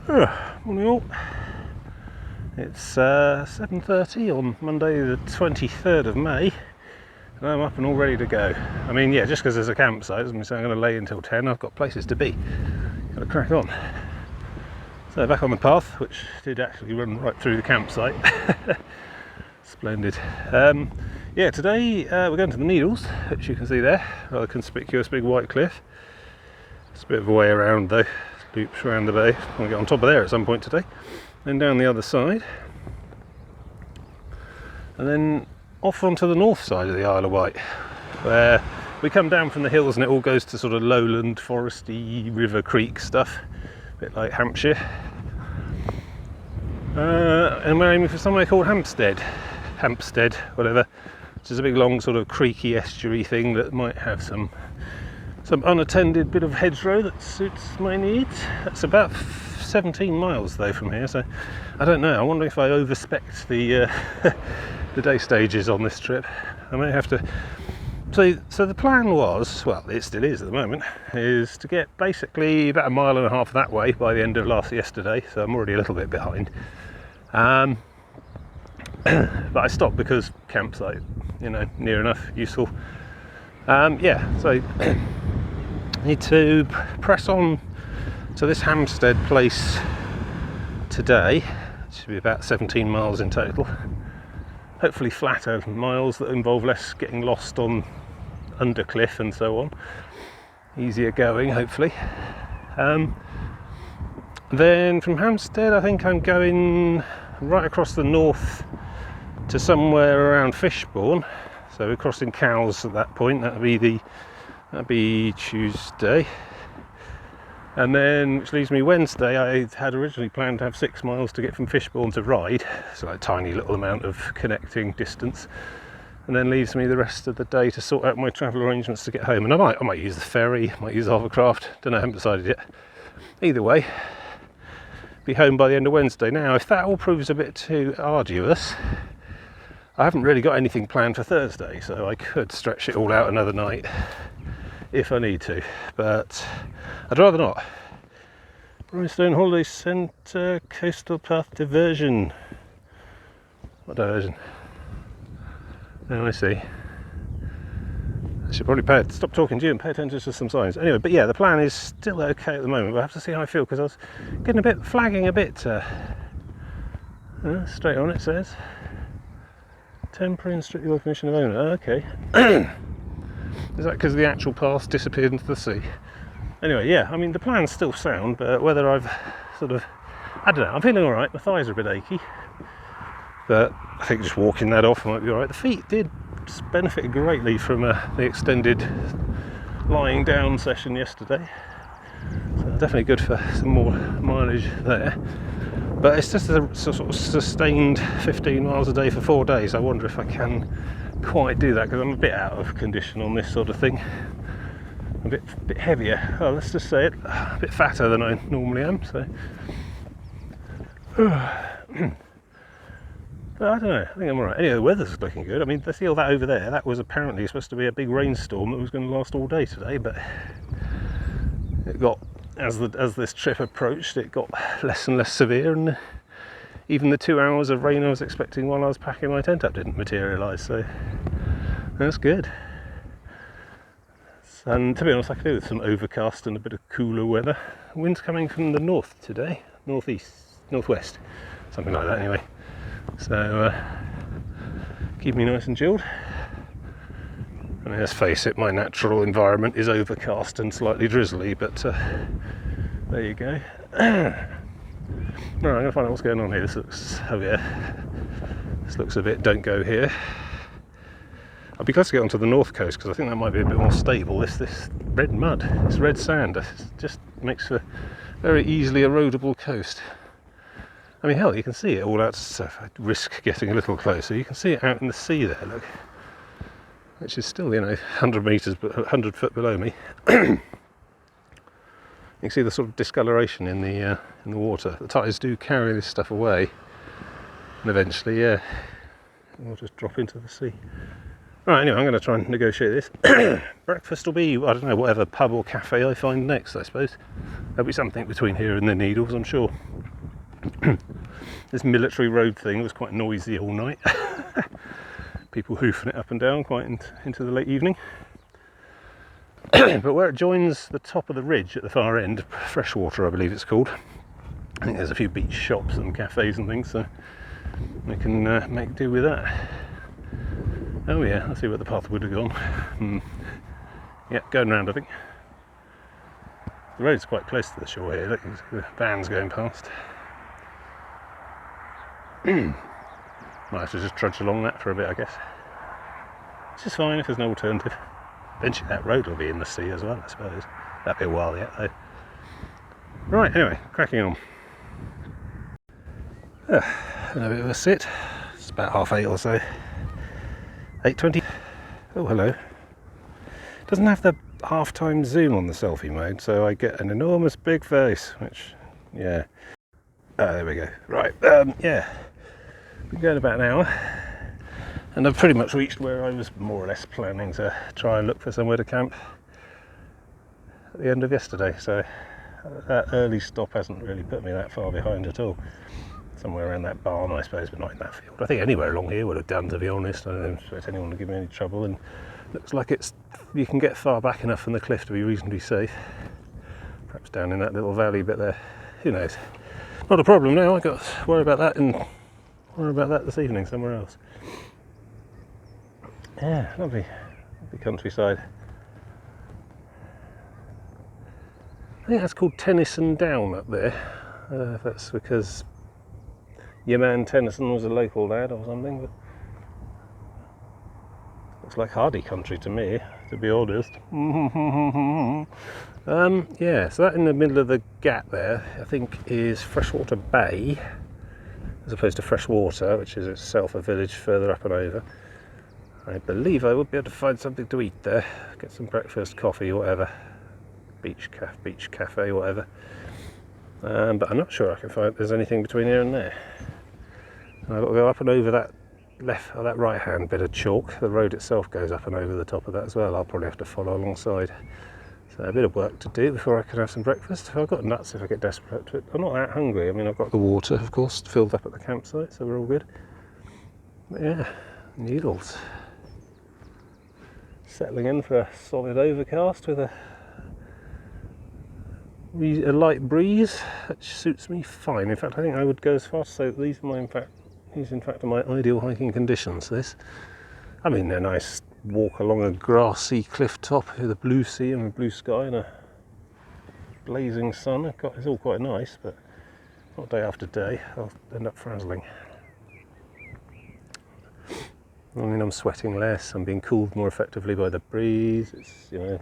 Morning all. It's 7:30 on Monday the 23rd of May and I'm up and all ready to go. I mean, yeah, just because there's a campsite doesn't mean I'm going to lay until 10. I've got places to be. Got to crack on. So back on the path, which did actually run right through the campsite. Splendid. Yeah, today we're going to the Needles, which you can see there, rather conspicuous big white cliff. It's a bit of a way around though, loops around the bay. I'll get on top of there at some point today. Then down the other side. And then off onto the north side of the Isle of Wight, where we come down from the hills and it all goes to sort of lowland, foresty, river, creek stuff, a bit like Hampshire. And we're aiming for somewhere called Hamstead, whatever, which is a big long sort of creaky estuary thing that might have some unattended bit of hedgerow that suits my needs. That's about 17 miles though from here, so I don't know. I wonder if I overspec'd the the day stages on this trip. I may have to. So the plan was, well, it still is at the moment, is to get basically about 1.5 miles that way by the end of yesterday. So I'm already a little bit behind. But I stopped because campsite, you know, near enough, useful. Yeah, so need to press on to this Hamstead place today. It should be about 17 miles in total. Hopefully flatter miles that involve less getting lost on undercliff and so on. Easier going, hopefully. Then from Hamstead, I think I'm going right across the north to somewhere around Fishbourne. So we're crossing Cowes at that point. That'll be Tuesday. And then, which leaves me Wednesday. I had originally planned to have 6 miles to get from Fishbourne to Ryde, so a tiny little amount of connecting distance, and then leaves me the rest of the day to sort out my travel arrangements to get home. And I might use the ferry, might use the hovercraft, don't know, I haven't decided yet. Either way, be home by the end of Wednesday. Now, if that all proves a bit too arduous, I haven't really got anything planned for Thursday, so I could stretch it all out another night if I need to, but I'd rather not. Brighstone Holiday Centre Coastal Path Diversion. What diversion? Oh, I see. I should probably stop talking to you and pay attention to some signs. Anyway, but yeah, the plan is still okay at the moment, but I have to see how I feel, because I was getting flagging a bit. Straight on it says. Temporary and strictly by permission of owner. Okay. Is that because the actual path disappeared into the sea? Anyway, yeah, I mean, the plan's still sound, but whether I've I don't know, I'm feeling alright. My thighs are a bit achy, but I think just walking that off might be alright. The feet did benefit greatly from the extended lying down session yesterday, so definitely good for some more mileage there. But it's just a sort of sustained 15 miles a day for 4 days. I wonder if I can quite do that, because I'm a bit out of condition on this sort of thing. A bit heavier. Oh, let's just say it. A bit fatter than I normally am. So, but I don't know. I think I'm alright. Anyway, the weather's looking good. I mean, see all that over there? That was apparently supposed to be a big rainstorm that was going to last all day today, but it got, as this trip approached, it got less and less severe, and even the 2 hours of rain I was expecting while I was packing my tent up didn't materialise, so that's good. And to be honest, I could do with some overcast and a bit of cooler weather. Wind's coming from the north today, northwest, something like that anyway. So keep me nice and chilled. I mean, let's face it, my natural environment is overcast and slightly drizzly, but there you go. Right, I'm going to find out what's going on here. This looks, oh yeah, this looks a bit don't go here. I'd be glad to get onto the north coast, because I think that might be a bit more stable. This red mud, this red sand, just makes for a very easily erodable coast. I mean, hell, you can see it all out, so I risk getting a little closer. You can see it out in the sea there, look, which is still, you know, 100 metres, but 100 foot below me. You can see the sort of discoloration in the water. The tides do carry this stuff away, and eventually, yeah, it will just drop into the sea. Right, anyway, I'm going to try and negotiate this. Breakfast will be, I don't know, whatever pub or cafe I find next, I suppose. There'll be something between here and the Needles, I'm sure. This military road thing was quite noisy all night. People hoofing it up and down quite into the late evening. But where it joins the top of the ridge at the far end, Freshwater I believe it's called, I think there's a few beach shops and cafes and things, so we can make do with that. Oh yeah, let's see where the path would have gone. Yeah, going round I think. The road's quite close to the shore here, look, the van's going past. Might have to just trudge along that for a bit, I guess. Which is fine if there's no alternative. Eventually that road will be in the sea as well, I suppose. That'll be a while yet though. Right, anyway, cracking on. A bit of a sit. It's about 8:30 or so. 8:20. Oh, hello. Doesn't have the half-time zoom on the selfie mode, so I get an enormous big face, which, yeah. Oh, there we go. Right, yeah. Been going about an hour, and I've pretty much reached where I was more or less planning to try and look for somewhere to camp at the end of yesterday, so that early stop hasn't really put me that far behind at all. Somewhere around that barn, I suppose, but not in that field. I think anywhere along here would have done, to be honest. I don't expect anyone to give me any trouble, and looks like you can get far back enough from the cliff to be reasonably safe. Perhaps down in that little valley bit there, who knows. Not a problem now, I've got to worry about that this evening somewhere else. Yeah, lovely countryside. I think that's called Tennyson Down up there. That's because your man Tennyson was a local lad or something, but looks like hardy country to me, to be honest. Yeah, so that in the middle of the gap there, I think is Freshwater Bay, as opposed to Freshwater, which is itself a village further up and over. I believe I would be able to find something to eat there, get some breakfast, coffee, whatever, beach cafe, whatever. But I'm not sure I can find there's anything between here and there. And I've got to go up and over that left or that right hand bit of chalk. The road itself goes up and over the top of that as well. I'll probably have to follow alongside. So a bit of work to do before I can have some breakfast. I've got nuts if I get desperate to it. I'm not that hungry. I mean, I've got the water, of course, filled up at the campsite, so we're all good. But yeah, needles. Settling in for a solid overcast with a light breeze, which suits me fine. In fact, I think I would go as far as to say that these in fact are my ideal hiking conditions. I mean, they're nice walk along a grassy cliff top with a blue sea and a blue sky and a blazing sun. It's all quite nice, but not day after day. I'll end up frazzling. I mean, I'm sweating less. I'm being cooled more effectively by the breeze. It's, you know,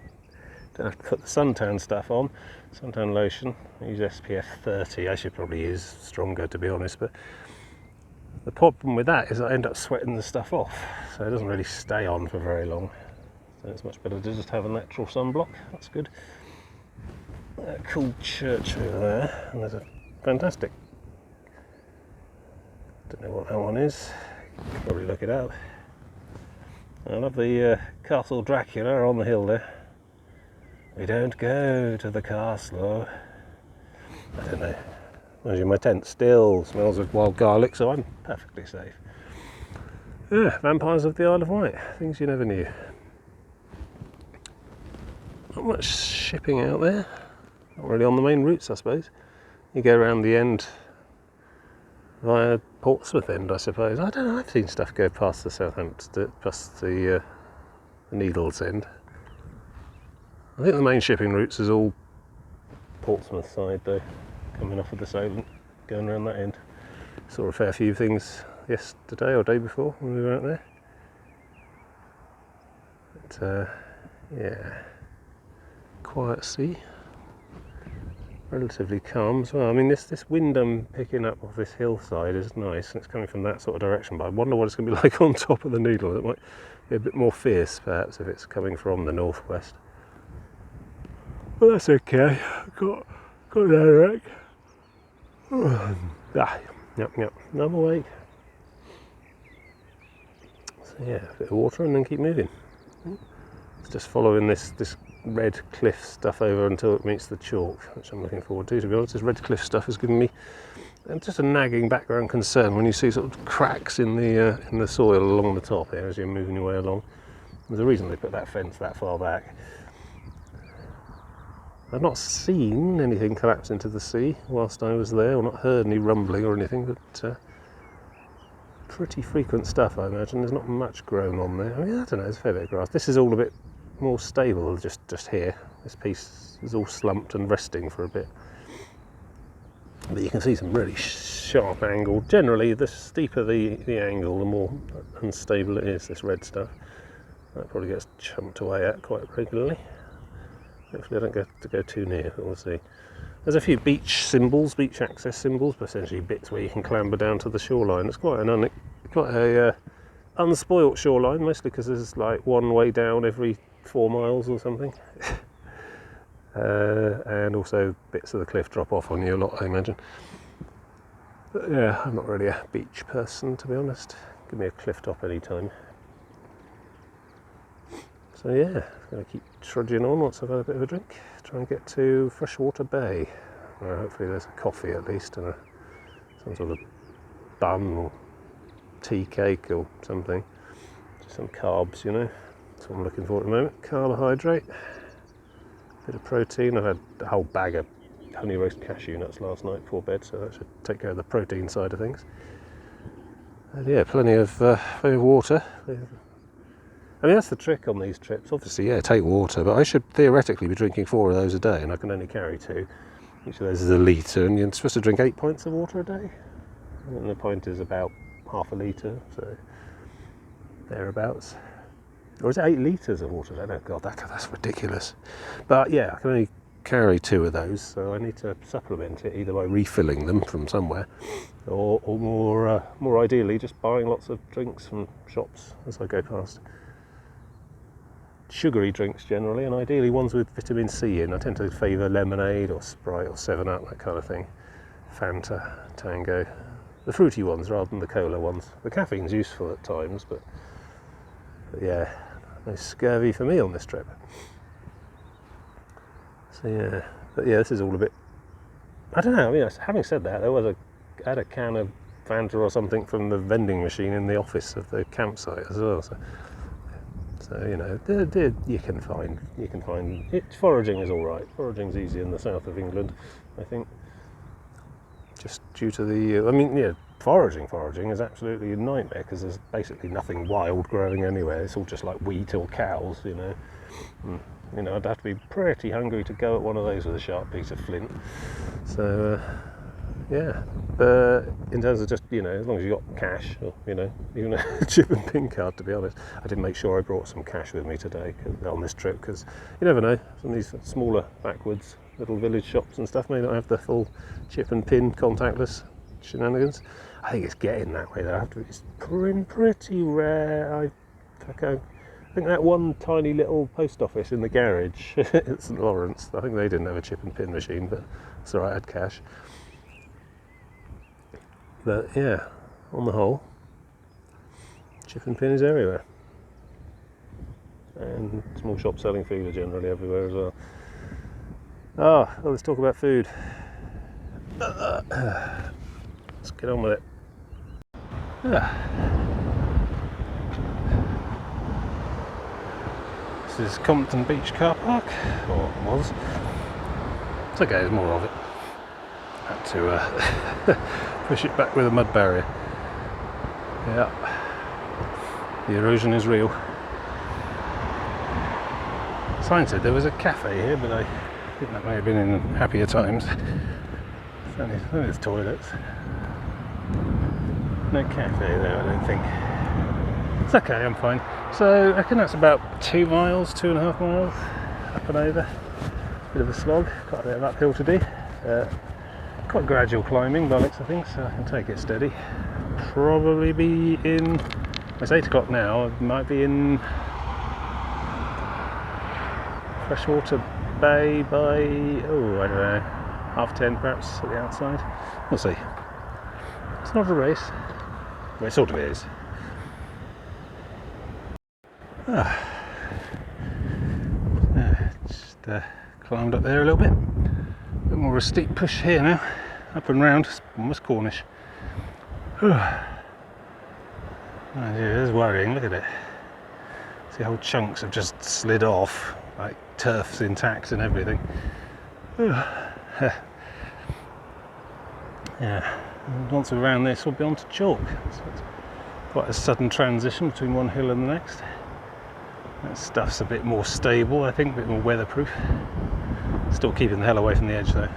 don't have to put the suntan stuff on. Suntan lotion. I use SPF 30. I should probably use stronger, to be honest, but the problem with that is I end up sweating the stuff off, so it doesn't really stay on for very long. So it's much better to just have a natural sunblock. That's good. A cool church over there, and there's a fantastic, don't know what that one is, could probably look it up. I love the Castle Dracula on the hill there. We don't go to the castle. I don't know. Imagine my tent still smells of wild garlic, so I'm perfectly safe. Yeah, vampires of the Isle of Wight, things you never knew. Not much shipping out there. Not really on the main routes, I suppose. You go around the end via Portsmouth end, I suppose. I don't know, I've seen stuff go past the Southampton, past the Needles end. I think the main shipping routes is all Portsmouth side though, coming off of the Solent, going around that end. Saw a fair few things yesterday or day before when we were out there. But yeah, quiet sea, relatively calm as well. I mean, this wind I'm picking up off this hillside is nice, and it's coming from that sort of direction, but I wonder what it's going to be like on top of the Needle. It might be a bit more fierce perhaps if it's coming from the northwest. But that's okay, got that right. Yep, I'm awake. So yeah, a bit of water and then keep moving. It's just following this red cliff stuff over until it meets the chalk, which I'm looking forward to be honest. This red cliff stuff has given me And just a nagging background concern when you see sort of cracks in the soil along the top here as you're moving your way along. There's a reason they put that fence that far back. I've not seen anything collapse into the sea whilst I was there, or not heard any rumbling or anything, but pretty frequent stuff, I imagine. There's not much grown on there. I mean, I don't know, there's a fair bit of grass. This is all a bit more stable just here. This piece is all slumped and resting for a bit. But you can see some really sharp angle. Generally, the steeper the angle, the more unstable it is, this red stuff. That probably gets chumped away at quite regularly. Hopefully I don't get to go too near, but we'll see. There's a few beach symbols, beach access symbols, but essentially bits where you can clamber down to the shoreline. It's quite a unspoilt shoreline, mostly because there's like one way down every 4 miles or something. And also bits of the cliff drop off on you a lot, I imagine. But yeah, I'm not really a beach person, to be honest. Give me a cliff top anytime. So yeah, going to keep trudging on once I've had a bit of a drink. Try and get to Freshwater Bay, where hopefully there's a coffee at least and some sort of bun or tea cake or something. Just some carbs, you know. That's what I'm looking for at the moment. Carbohydrate, bit of protein. I had a whole bag of honey roast cashew nuts last night before bed, so that should take care of the protein side of things. And yeah, plenty of water. I mean, that's the trick on these trips. Obviously, yeah, take water, but I should theoretically be drinking 4 of those a day, and I can only carry 2. Each of those is a litre, and you're supposed to drink 8 pints of water a day. And the pint is about half a litre, so thereabouts. Or is it 8 litres of water? I don't know. God, that's ridiculous. But yeah, I can only carry 2 of those, so I need to supplement it either by refilling them from somewhere, or more ideally, just buying lots of drinks from shops as I go past. Sugary drinks generally, and ideally ones with vitamin C in. I tend to favour lemonade or Sprite or 7-Up, that kind of thing. Fanta, Tango. The fruity ones rather than the cola ones. The caffeine's useful at times, but yeah, no scurvy for me on this trip. So yeah, but yeah, this is all a bit, I don't know, I mean, having said that, I had a can of Fanta or something from the vending machine in the office of the campsite as well, so you know, you can find it. Foraging is all right. Foraging's easy in the south of England, I think. Just due to the, I mean, yeah, foraging is absolutely a nightmare because there's basically nothing wild growing anywhere. It's all just like wheat or cows, you know. You know, I'd have to be pretty hungry to go at one of those with a sharp piece of flint. So yeah, but in terms of just, you know, as long as you got cash, or, you know, even a chip and pin card, to be honest. I did make sure I brought some cash with me today on this trip, because you never know, some of these smaller backwoods little village shops and stuff may not have the full chip and pin contactless shenanigans. I think it's getting that way though. It's pretty rare. I think that one tiny little post office in the garage at St Lawrence, I think they didn't have a chip and pin machine, but it's alright, I had cash. But yeah, on the whole, chip and pin is everywhere. And small shops selling food are generally everywhere as well. Well, let's talk about food. Let's get on with it. This is Compton Beach car park, or was. It's okay, there's more of it. Had to push it back with a mud barrier. Yeah, the erosion is real. Sign said there was a cafe here, but I think that may have been in happier times. Only there's toilets. No cafe there, I don't think. It's okay, I'm fine. So I reckon that's about 2 miles, 2.5 miles up and over. Bit of a slog, quite a bit of uphill to do. Quite gradual climbing by the looks of things, so I can take it steady. Probably be in, it's 8 o'clock now, I might be in Freshwater Bay by, oh, I don't know, 10:30 perhaps at the outside. We'll see. It's not a race. Well, it sort of is. Just climbed up there a little bit. A bit more of a steep push here now. up and round, it's almost Cornish. Oh dear, it is worrying, look at it. See, whole chunks have just slid off, like turf's intact and everything. Yeah, and once we're around this, we'll be on to chalk. So it's quite a sudden transition between one hill and the next. That stuff's a bit more stable, I think, a bit more weatherproof. Still keeping the hell away from the edge though.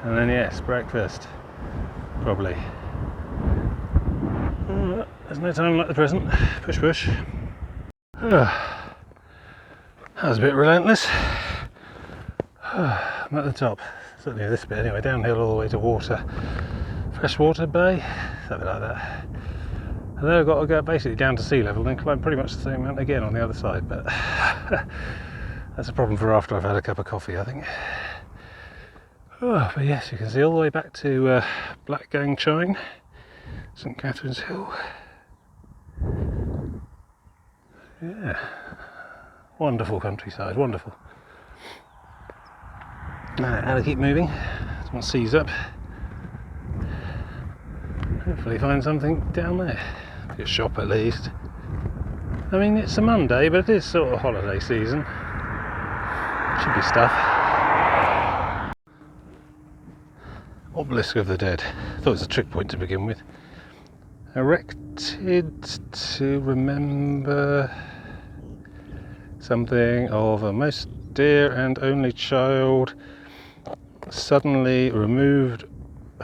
And then yes, breakfast, probably. There's no time like the present. Push, push. That was a bit relentless. I'm at the top, certainly this bit anyway, downhill all the way to water. Freshwater Bay, something like that. And then I've got to go basically down to sea level and then climb pretty much the same amount again on the other side, but that's a problem for after I've had a cup of coffee, I think. But yes, you can see all the way back to Blackgang Chine, St Catherine's Hill. Yeah, wonderful countryside, wonderful. How to keep moving, as one sees up. Hopefully find something down there. A shop at least. I mean, it's a Monday, but it is sort of holiday season. Should be stuff. Obelisk of the Dead. I thought it was a trick point to begin with. Erected to remember something of a most dear and only child suddenly removed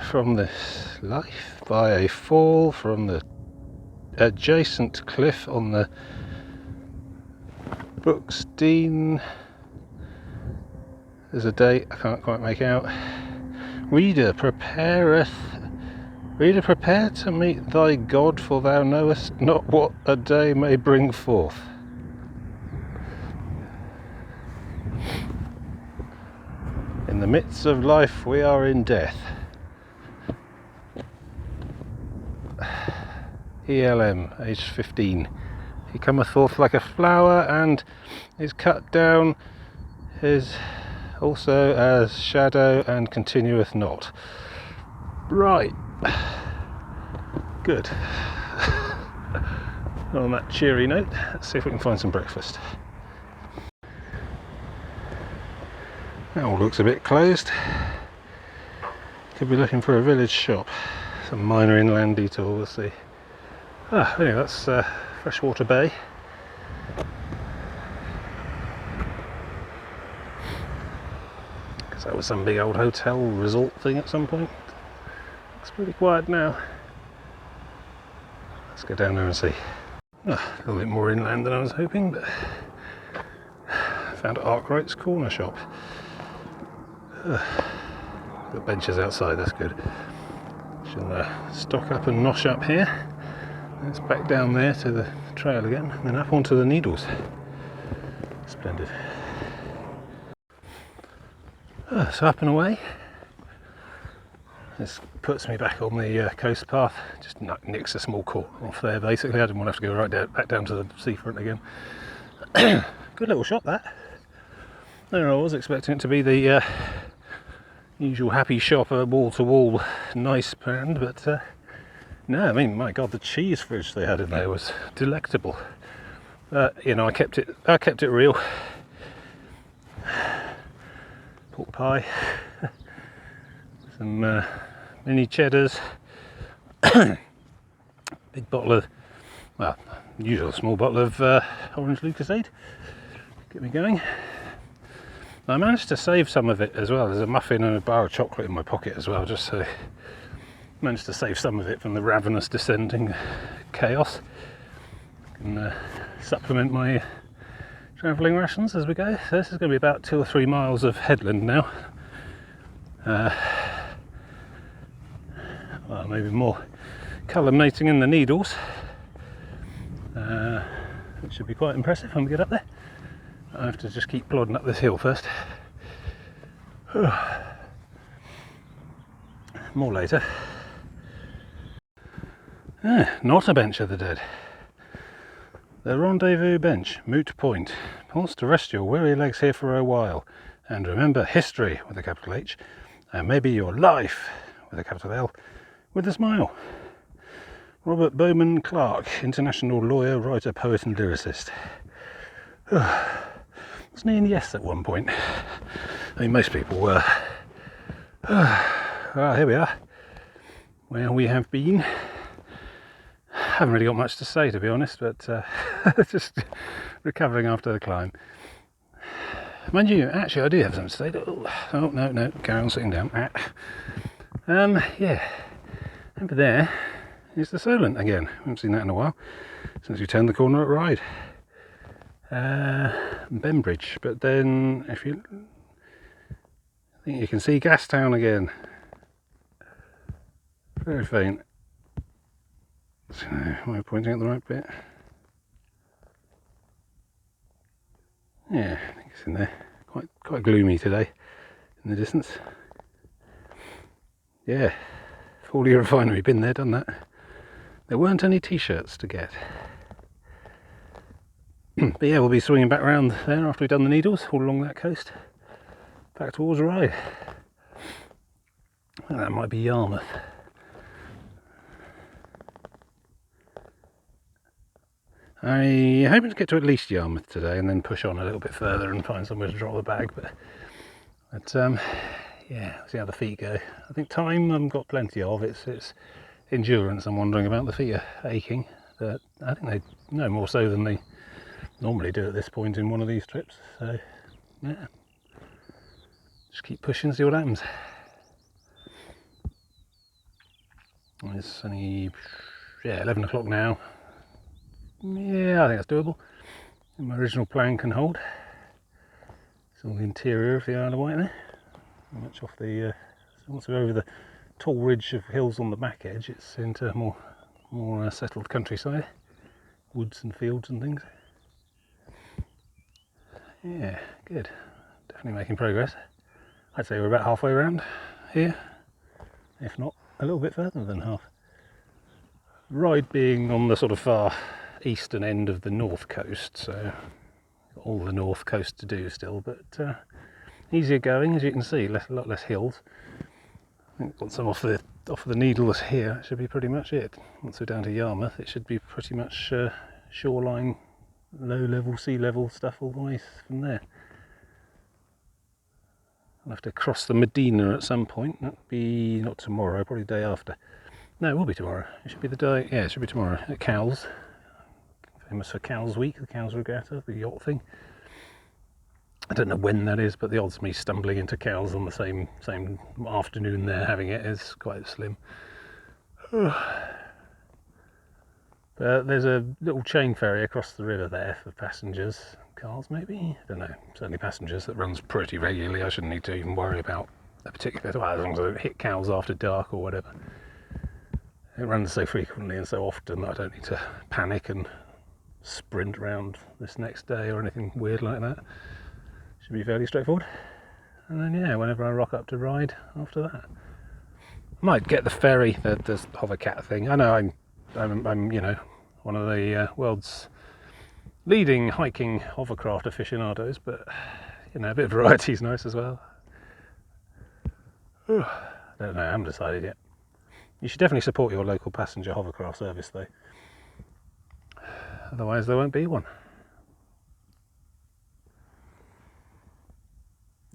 from this life by a fall from the adjacent cliff on the Brighstone. There's a date I can't quite make out. Reader, prepare to meet thy God, for thou knowest not what a day may bring forth. In the midst of life we are in death. ELM, aged 15. He cometh forth like a flower, and is cut down is also as shadow, and continueth not. Right. Good. On that cheery note, let's see if we can find some breakfast. That all looks a bit closed. Could be looking for a village shop. Some minor inland detour, we'll see. Anyway, that's Freshwater Bay. Because that was some big old hotel resort thing at some point. It's pretty quiet now. Let's go down there and see. A little bit more inland than I was hoping, but I found Arkwright's corner shop. Got benches outside, that's good. Shall stock up and nosh up here. Let's back down there to the trail again, and then up onto the Needles. Splendid. So up and away. This puts me back on the coast path. Just nicks a small cut off there basically. I didn't want to have to go right back down to the seafront again. Good little shop that. I was expecting it to be the usual happy shop, wall to wall, nice brand, but no, I mean, my God, the cheese fridge they had in there was delectable. You know, I kept it real. Pork pie, some mini cheddars, big bottle of, well, usual small bottle of orange Lucasade. Get me going. I managed to save some of it as well. There's a muffin and a bar of chocolate in my pocket as well, just so managed to save some of it from the ravenous descending chaos. I can supplement my travelling rations as we go. So this is going to be about 2 or 3 miles of headland now. Well, maybe more, culminating in the Needles. It should be quite impressive when we get up there. I have to just keep plodding up this hill first. More later. Not a bench of the dead. The rendezvous bench, moot point. Pause to rest your weary legs here for a while. And remember history, with a capital H, and maybe your life, with a capital L, with a smile. Robert Bowman Clark, international lawyer, writer, poet and lyricist. Wasn't he in Yes at one point? I mean, most people were. Well, here we are, where we have been. Haven't really got much to say, to be honest, but just recovering after the climb. Mind you, actually, I do have something to say. Oh, no, carry on sitting down. Yeah, over there is the Solent again. I haven't seen that in a while, since we turned the corner at Ryde. Bembridge, but then I think you can see Gastown again. Very faint. So, am I pointing at the right bit? Yeah, I think it's in there. Quite gloomy today in the distance. Yeah, Fawley Refinery, been there, done that. There weren't any t-shirts to get. But yeah, we'll be swinging back around there after we've done the Needles, all along that coast, back towards Ryde. And that might be Yarmouth. I'm hoping to get to at least Yarmouth today and then push on a little bit further and find somewhere to drop the bag, but yeah, see how the feet go. I think time I've got plenty of. It's endurance I'm wondering about. The feet are aching, but I think they no more so than they normally do at this point in one of these trips, so yeah, just keep pushing, see what happens. It's only 11 o'clock now. Yeah, I think that's doable. My original plan can hold. It's all the interior of the Isle of Wight there. Much off the once we're over the tall ridge of hills on the back edge, it's into more settled countryside, woods and fields and things. Yeah, good. Definitely making progress. I'd say we're about halfway around here, if not a little bit further than half. Ryde being on the sort of far eastern end of the north coast, so all the north coast to do still, but easier going, as you can see. A lot less hills. I think once I'm off the Needles here, it should be pretty much it. Once we're down to Yarmouth, it should be pretty much shoreline, low level, sea level stuff all the way from there. I'll have to cross the Medina at some point. That'll be not tomorrow, probably the day after. No, it will be tomorrow. It should be the day. Yeah, it should be tomorrow at Cowes. Famous for Cowes Week, the Cowes Regatta, the yacht thing. I don't know when that is, but the odds of me stumbling into Cowes on the same afternoon they're having it is quite slim. But there's a little chain ferry across the river there for passengers, cars maybe. I don't know. Certainly passengers, that runs pretty regularly. I shouldn't need to even worry about a particular. Well, as long as I don't hit Cowes after dark or whatever. It runs so frequently and so often that I don't need to panic and sprint around this next day or anything weird like that. Should be fairly straightforward. And then yeah, whenever I rock up to Ryde after that, I might get the ferry, the hovercat thing. I know I'm you know, one of the world's leading hiking hovercraft aficionados, but you know, a bit of variety is nice as well. I don't know, I haven't decided yet. You should definitely support your local passenger hovercraft service though. Otherwise there won't be one.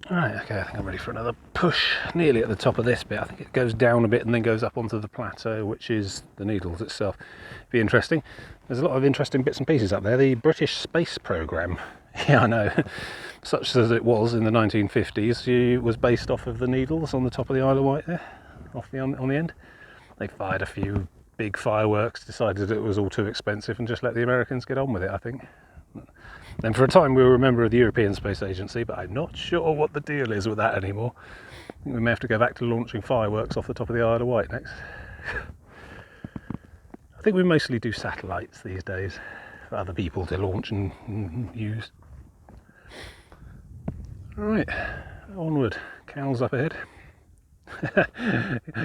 Alright, okay, I think I'm ready for another push. Nearly at the top of this bit. I think it goes down a bit and then goes up onto the plateau, which is the Needles itself. Be interesting. There's a lot of interesting bits and pieces up there. The British space programme, yeah, I know, such as it was in the 1950s, it was based off of the Needles on the top of the Isle of Wight there, on the end. They fired a few big fireworks, decided it was all too expensive and just let the Americans get on with it, I think. Then for a time we were a member of the European Space Agency, but I'm not sure what the deal is with that anymore. I think we may have to go back to launching fireworks off the top of the Isle of Wight next. I think we mostly do satellites these days for other people to launch and use. Right, onward. Cowes up ahead.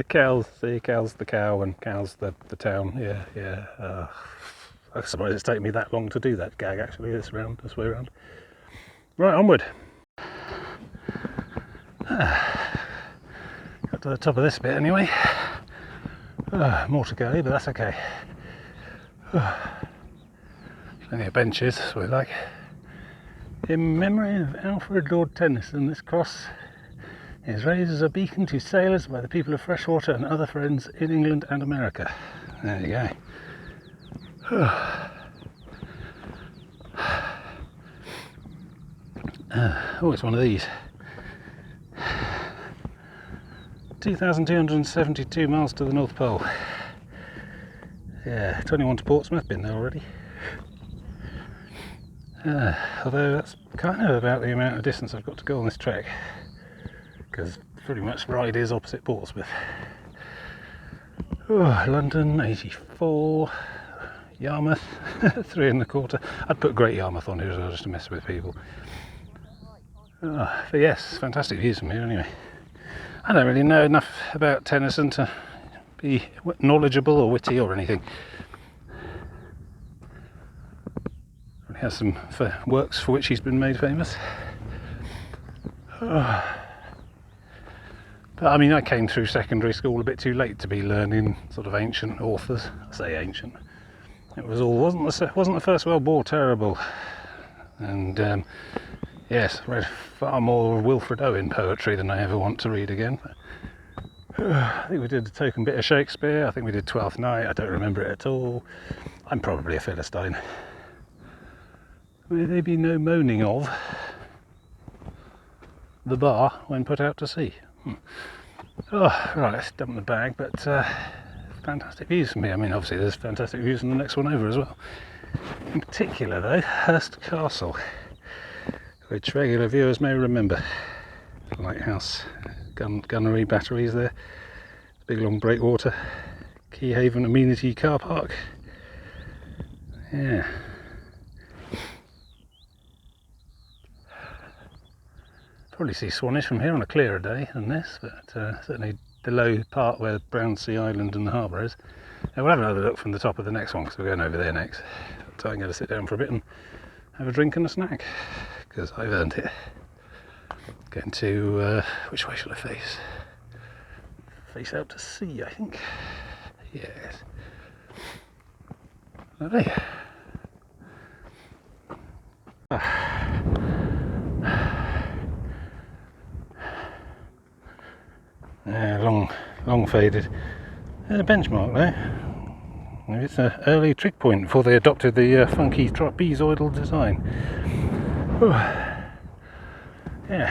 Cowes, see, Cowes the cow and Cowes the town. Yeah. I'm surprised it's taken me that long to do that gag actually, this way around. Right, onward. Got to the top of this bit anyway. More to go, but that's okay. Plenty of benches, that's what we like. In memory of Alfred Lord Tennyson, this cross is raised as a beacon to sailors by the people of Freshwater and other friends in England and America. There you go. Oh, it's one of these. 2,272 miles to the North Pole. Yeah, 21 to Portsmouth, been there already. Although that's kind of about the amount of distance I've got to go on this trek, because pretty much Ryde is opposite Portsmouth. London 84, Yarmouth 3.25. I'd put Great Yarmouth on here as well just to mess with people. But yes, fantastic views from here anyway. I don't really know enough about Tennyson to be knowledgeable or witty or anything. He has some works for which he's been made famous. But I mean, I came through secondary school a bit too late to be learning sort of ancient authors. I say ancient. It was all wasn't the First World War terrible? And yes, I read far more Wilfred Owen poetry than I ever want to read again. I think we did a token bit of Shakespeare. I think we did Twelfth Night. I don't remember it at all. I'm probably a Philistine. May there be no moaning of the bar when put out to sea. Oh, right, let's dump the bag, but fantastic views from here. I mean, obviously there's fantastic views from the next one over as well. In particular though, Hurst Castle, which regular viewers may remember. Lighthouse, gunnery batteries there, big long breakwater, Key Haven amenity car park. Yeah. Probably see Swanage from here on a clearer day than this, but certainly the low part where Brownsea Island and the harbour is. Now we'll have another look from the top of the next one because we're going over there next. So I'm going to sit down for a bit and have a drink and a snack because I've earned it. Going to, which way shall I face? Face out to sea, I think. Yes. Lovely. Long faded. There's a benchmark there. Maybe it's an early trig point before they adopted the funky trapezoidal design. Yeah.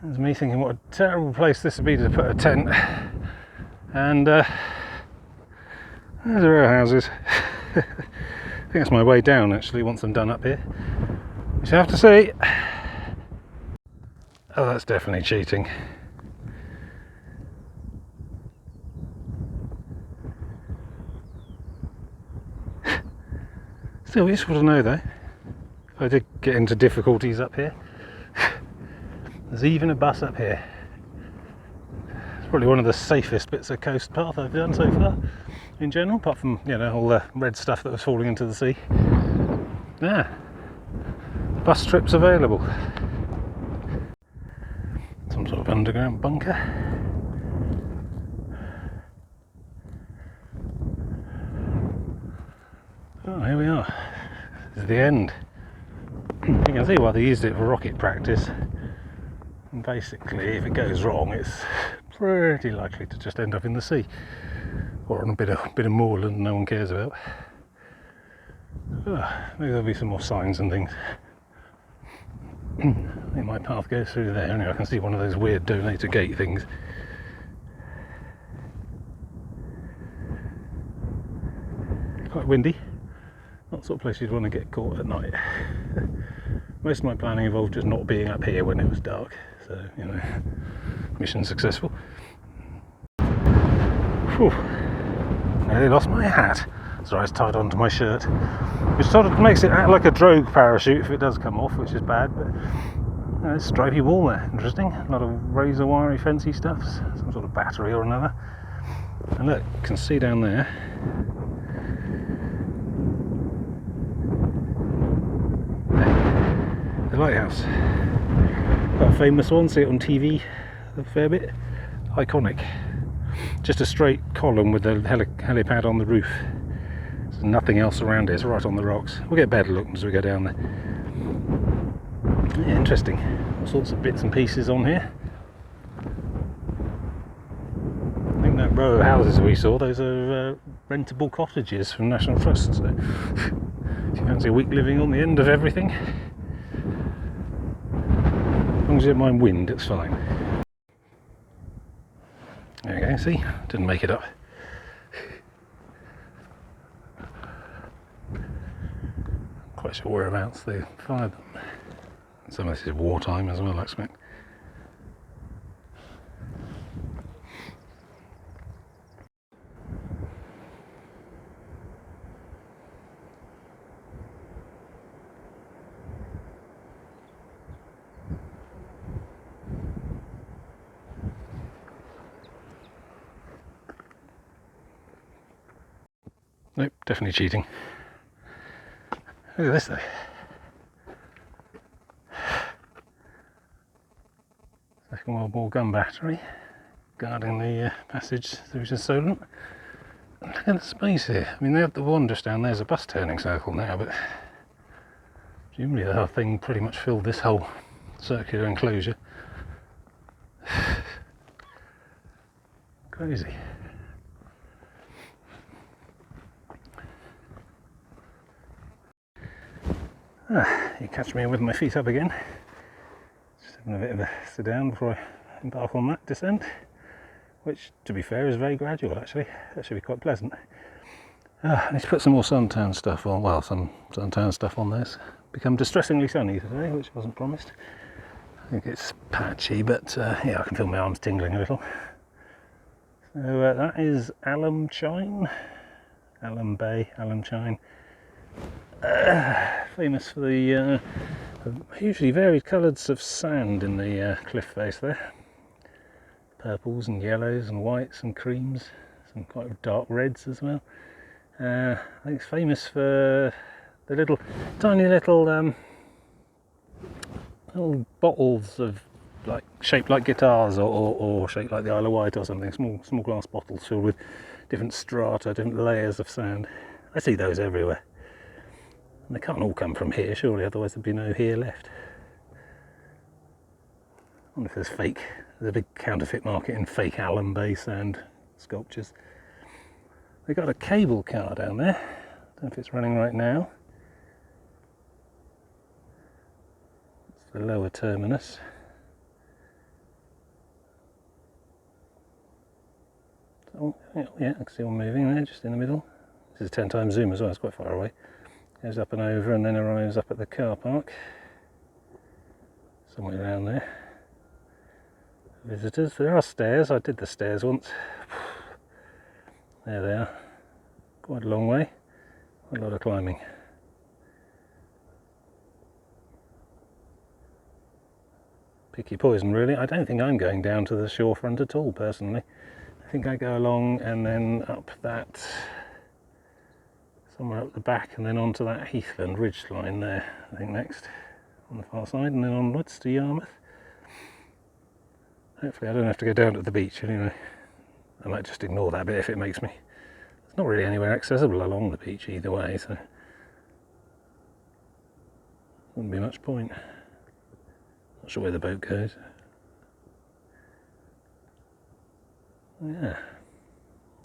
There's me thinking what a terrible place this would be to put a tent. And there's the row houses. I think that's my way down actually once I'm done up here. Which I have to say, oh, that's definitely cheating. Still useful to know though, if I did get into difficulties up here. There's even a bus up here. It's probably one of the safest bits of coast path I've done so far, in general, apart from, you know, all the red stuff that was falling into the sea. Yeah, bus trips available. Some sort of underground bunker. Oh, here we are. This is the end. You can see why they used it for rocket practice. And basically, if it goes wrong, it's pretty likely to just end up in the sea, or on a bit of moorland no one cares about. Maybe there'll be some more signs and things. I think my path goes through there. Anyway, I can see one of those weird donator gate things. Quite windy. Not the sort of place you'd want to get caught at night. Most of my planning involved just not being up here when it was dark, so, you know, mission successful. Whew. Nearly lost my hat. Sorry, it's tied onto my shirt, which sort of makes it act like a drogue parachute if it does come off, which is bad, but there's stripy wall there, interesting. A lot of razor wirey fancy stuff, some sort of battery or another. And look, you can see down there, the lighthouse. Quite a famous one, see it on TV a fair bit. iconic. Just a straight column with the helipad on the roof. There's nothing else around it, it's right on the rocks. We'll get better look as we go down there. Yeah, interesting. All sorts of bits and pieces on here. I think that row of houses we saw, those are rentable cottages from National Trust. So if you fancy a week living on the end of everything, as long as you don't mind wind, it's fine. There you go, see? Didn't make it up. Quite sure whereabouts they fired them. Some of this is wartime as well, I expect. Nope, definitely cheating. Look at this though. Second World War gun battery guarding the passage through to Solent. Look at the space here. I mean, they have the one just down there's a bus turning circle now, but presumably the whole thing pretty much filled this whole circular enclosure. Crazy. You catch me with my feet up again. Just having a bit of a sit down before I embark on that descent, which, to be fair, is very gradual actually. That should be quite pleasant. I need to put some more suntan stuff on. Well, some suntan stuff on this. Become distressingly sunny today, which wasn't promised. I think it's patchy, but yeah, I can feel my arms tingling a little. So that is Alum Bay, Alum. Famous for the hugely varied colours of sand in the cliff face there. Purples and yellows and whites and creams, some quite dark reds as well. I think it's famous for the tiny little bottles of shaped like guitars or shaped like the Isle of Wight or something. Small glass bottles filled with different strata, different layers of sand. I see those everywhere. And they can't all come from here, surely, otherwise there'd be no here left. I wonder if there's a big counterfeit market in fake Alum Bay sand sculptures. They got a cable car down there. I don't know if it's running right now. It's the lower terminus. So, yeah, I can see one moving there, just in the middle. This is a 10 times zoom as well, it's quite far away. Goes up and over and then arrives up at the car park. Somewhere around there. Visitors, there are stairs, I did the stairs once. There they are. Quite a long way, quite a lot of climbing. Pick your poison really. I don't think I'm going down to the shorefront at all personally. I think I go along and then up that, somewhere up the back and then onto that Heathland ridge line there, I think next, on the far side, and then onwards to Yarmouth. Hopefully I don't have to go down to the beach anyway. I might just ignore that bit if it makes me. It's not really anywhere accessible along the beach either way, so wouldn't be much point. Not sure where the boat goes. Yeah,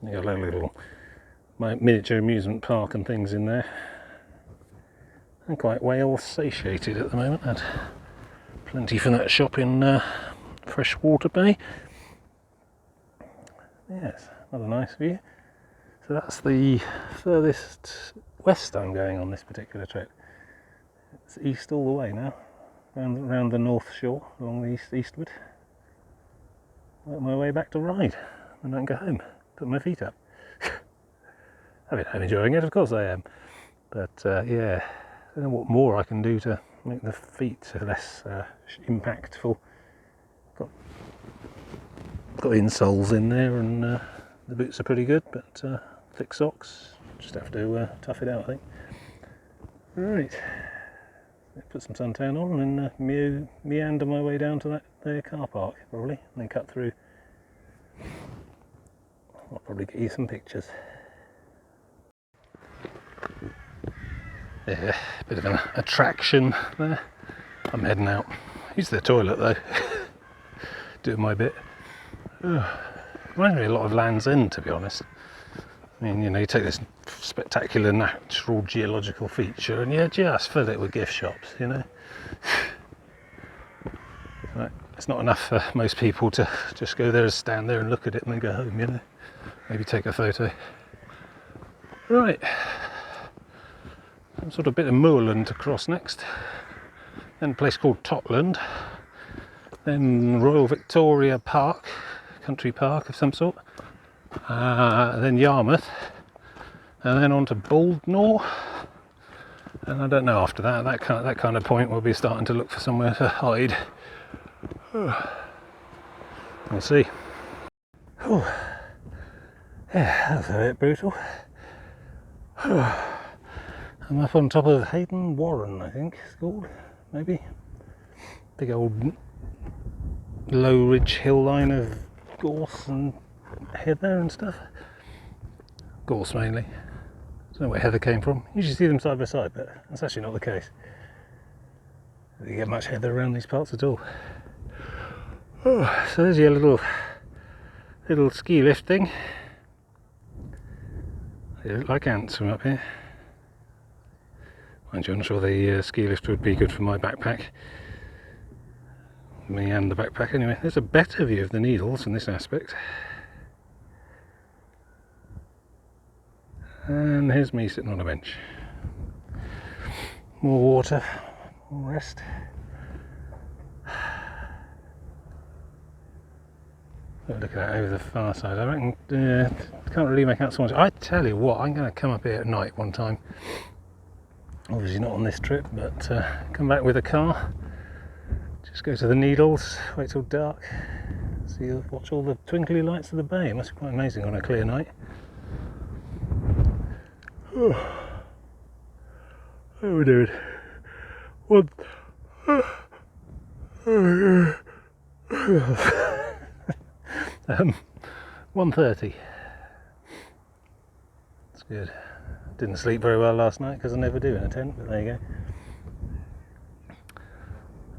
you got a little miniature amusement park and things in there. I'm quite whale satiated at the moment. Had plenty for that shop in Freshwater Bay. Yes, another nice view. So that's the furthest west I'm going on this particular trip. It's east all the way now, around the north shore, along the eastward. Work my way back to Ryde, and then go home, put my feet up. I mean, I'm enjoying it, of course I am. But yeah, I don't know what more I can do to make the feet less impactful. Got insoles in there, and the boots are pretty good, but thick socks. Just have to tough it out, I think. Right, put some suntan on and meander my way down to that there car park, probably, and then cut through I'll probably get you some pictures. Yeah, a bit of an attraction there. I'm heading out. Use the toilet though. Doing my bit. Reminds me a lot of Land's End, to be honest. I mean, you know, you take this spectacular natural geological feature and you just fill it with gift shops, you know. Right. It's not enough for most people to just go there and stand there and look at it and then go home, you know. Maybe take a photo. Right. Some sort of bit of moorland to cross next. Then a place called Totland. Then Royal Victoria Park, country park of some sort. Then Yarmouth. And then on to Baldnor. And I don't know after that. That kind of point we'll be starting to look for somewhere to hide. We'll see. Whew. Yeah, that was a bit brutal. I'm up on top of Hayden Warren, I think it's called, maybe. Big old low ridge hill line of gorse and heather and stuff. Gorse mainly. I don't know where heather came from. You usually see them side by side, but that's actually not the case. You get much heather around these parts at all. Oh, so there's your little ski lift thing. They look like ants from up here. Mind you, I'm not sure the ski lift would be good for my backpack. Me and the backpack anyway. There's a better view of the Needles in this aspect. And here's me sitting on a bench. More water, more rest. Look at that over the far side. I reckon can't really make out so much. I tell you what, I'm going to come up here at night one time. Obviously not on this trip, but come back with a car. Just go to the Needles, wait till dark. See, watch all the twinkly lights of the bay. It must be quite amazing on a clear night. How are we doing? 1:30. That's good. Didn't sleep very well last night because I never do in a tent, but there you go.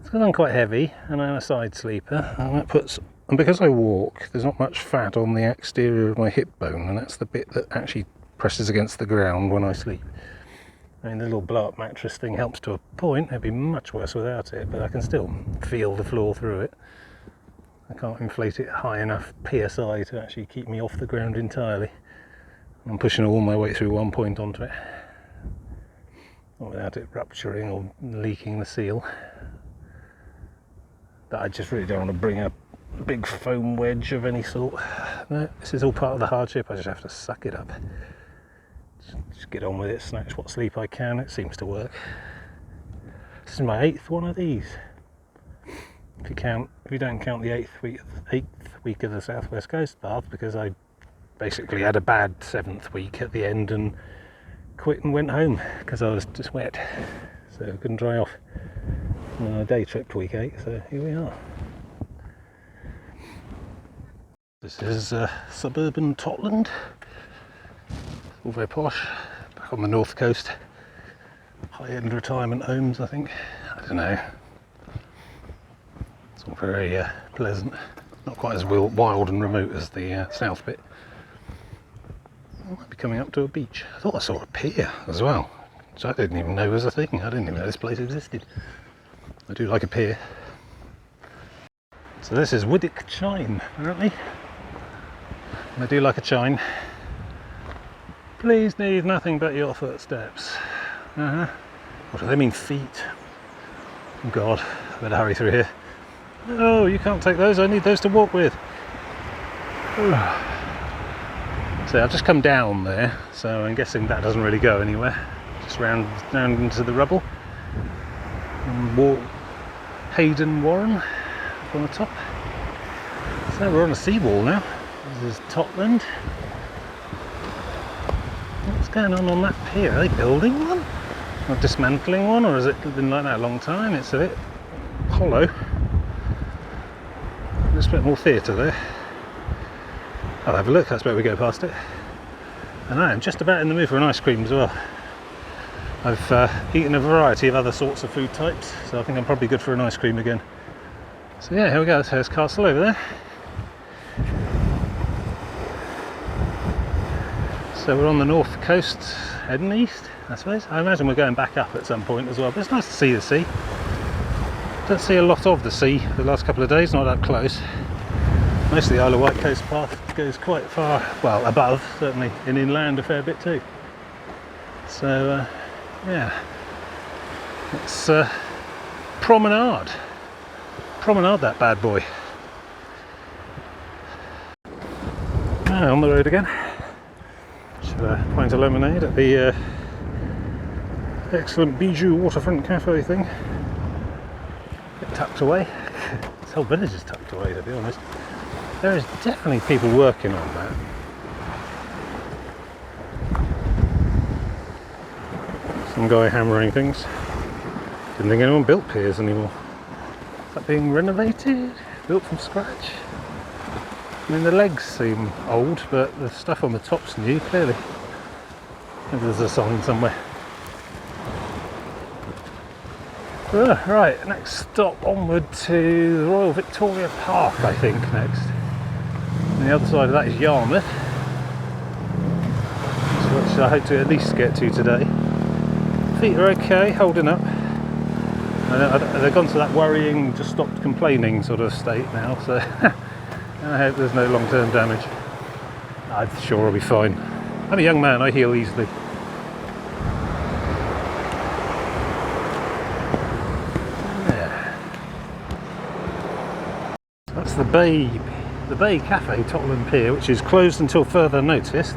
It's because I'm quite heavy and I'm a side sleeper, and that puts, and because I walk, there's not much fat on the exterior of my hip bone, and that's the bit that actually presses against the ground when I sleep. I mean, the little blow-up mattress thing helps to a point. It'd be much worse without it, but I can still feel the floor through it. I can't inflate it high enough PSI to actually keep me off the ground entirely. I'm pushing all my weight through one point onto it, not without it rupturing or leaking the seal. But I just really don't want to bring a big foam wedge of any sort. No, this is all part of the hardship. I just have to suck it up. Just get on with it, snatch what sleep I can. It seems to work. This is my 8th one of these. If you don't count the 8th week of the Southwest Coast Path, because I basically had a bad 7th week at the end and quit and went home because I was just wet, so I couldn't dry off. And I day tripped week 8, so here we are. This is suburban Totland. All very posh, back on the north coast. High-end retirement homes, I think. I don't know. It's all very pleasant. Not quite as wild and remote as the south bit. I might be coming up to a beach. I thought I saw a pier as well, which I didn't even know was a thing. I didn't even know this place existed. I do like a pier. So this is Woodwick Chine, apparently. I do like a chine. Please need nothing but your footsteps. What do they mean, feet? Oh God, I better hurry through here. Oh, you can't take those, I need those to walk with. So I've just come down there, so I'm guessing that doesn't really go anywhere. Just round into the rubble. And Hayden Warren up on the top. So we're on a seawall now. This is Totland. What's going on that pier? Are they building one? Or dismantling one? Or has it been like that a long time? It's a bit hollow. Just a bit more theatre there. I'll have a look, I suppose we go past it. And I am just about in the mood for an ice cream as well. I've eaten a variety of other sorts of food types, so I think I'm probably good for an ice cream again. So yeah, here we go, there's Castle over there. So we're on the north coast, heading east, I suppose. I imagine we're going back up at some point as well, but it's nice to see the sea. Don't see a lot of the sea the last couple of days, not that close. Most of the Isle of Wight coast path goes quite far, well, above, certainly, and inland a fair bit too. So, yeah, it's promenade. Promenade that bad boy. On the road again. Should find a lemonade at the excellent Bijou waterfront cafe thing. A bit tucked away. This whole village is tucked away, to be honest. There is definitely people working on that. Some guy hammering things. Didn't think anyone built piers anymore. Is that being renovated? Built from scratch? I mean, the legs seem old, but the stuff on the top's new, clearly. Maybe there's a sign somewhere. Right, next stop onward to the Royal Victoria Park, I think, next. And the other side of that is Yarmouth, which I hope to at least get to today. Feet are okay, holding up. They've gone to that worrying, just stopped complaining sort of state now, so I hope there's no long-term damage. I'm sure I'll be fine. I'm a young man, I heal easily. Yeah. That's the Bay Cafe, Totland Pier, which is closed until further notice.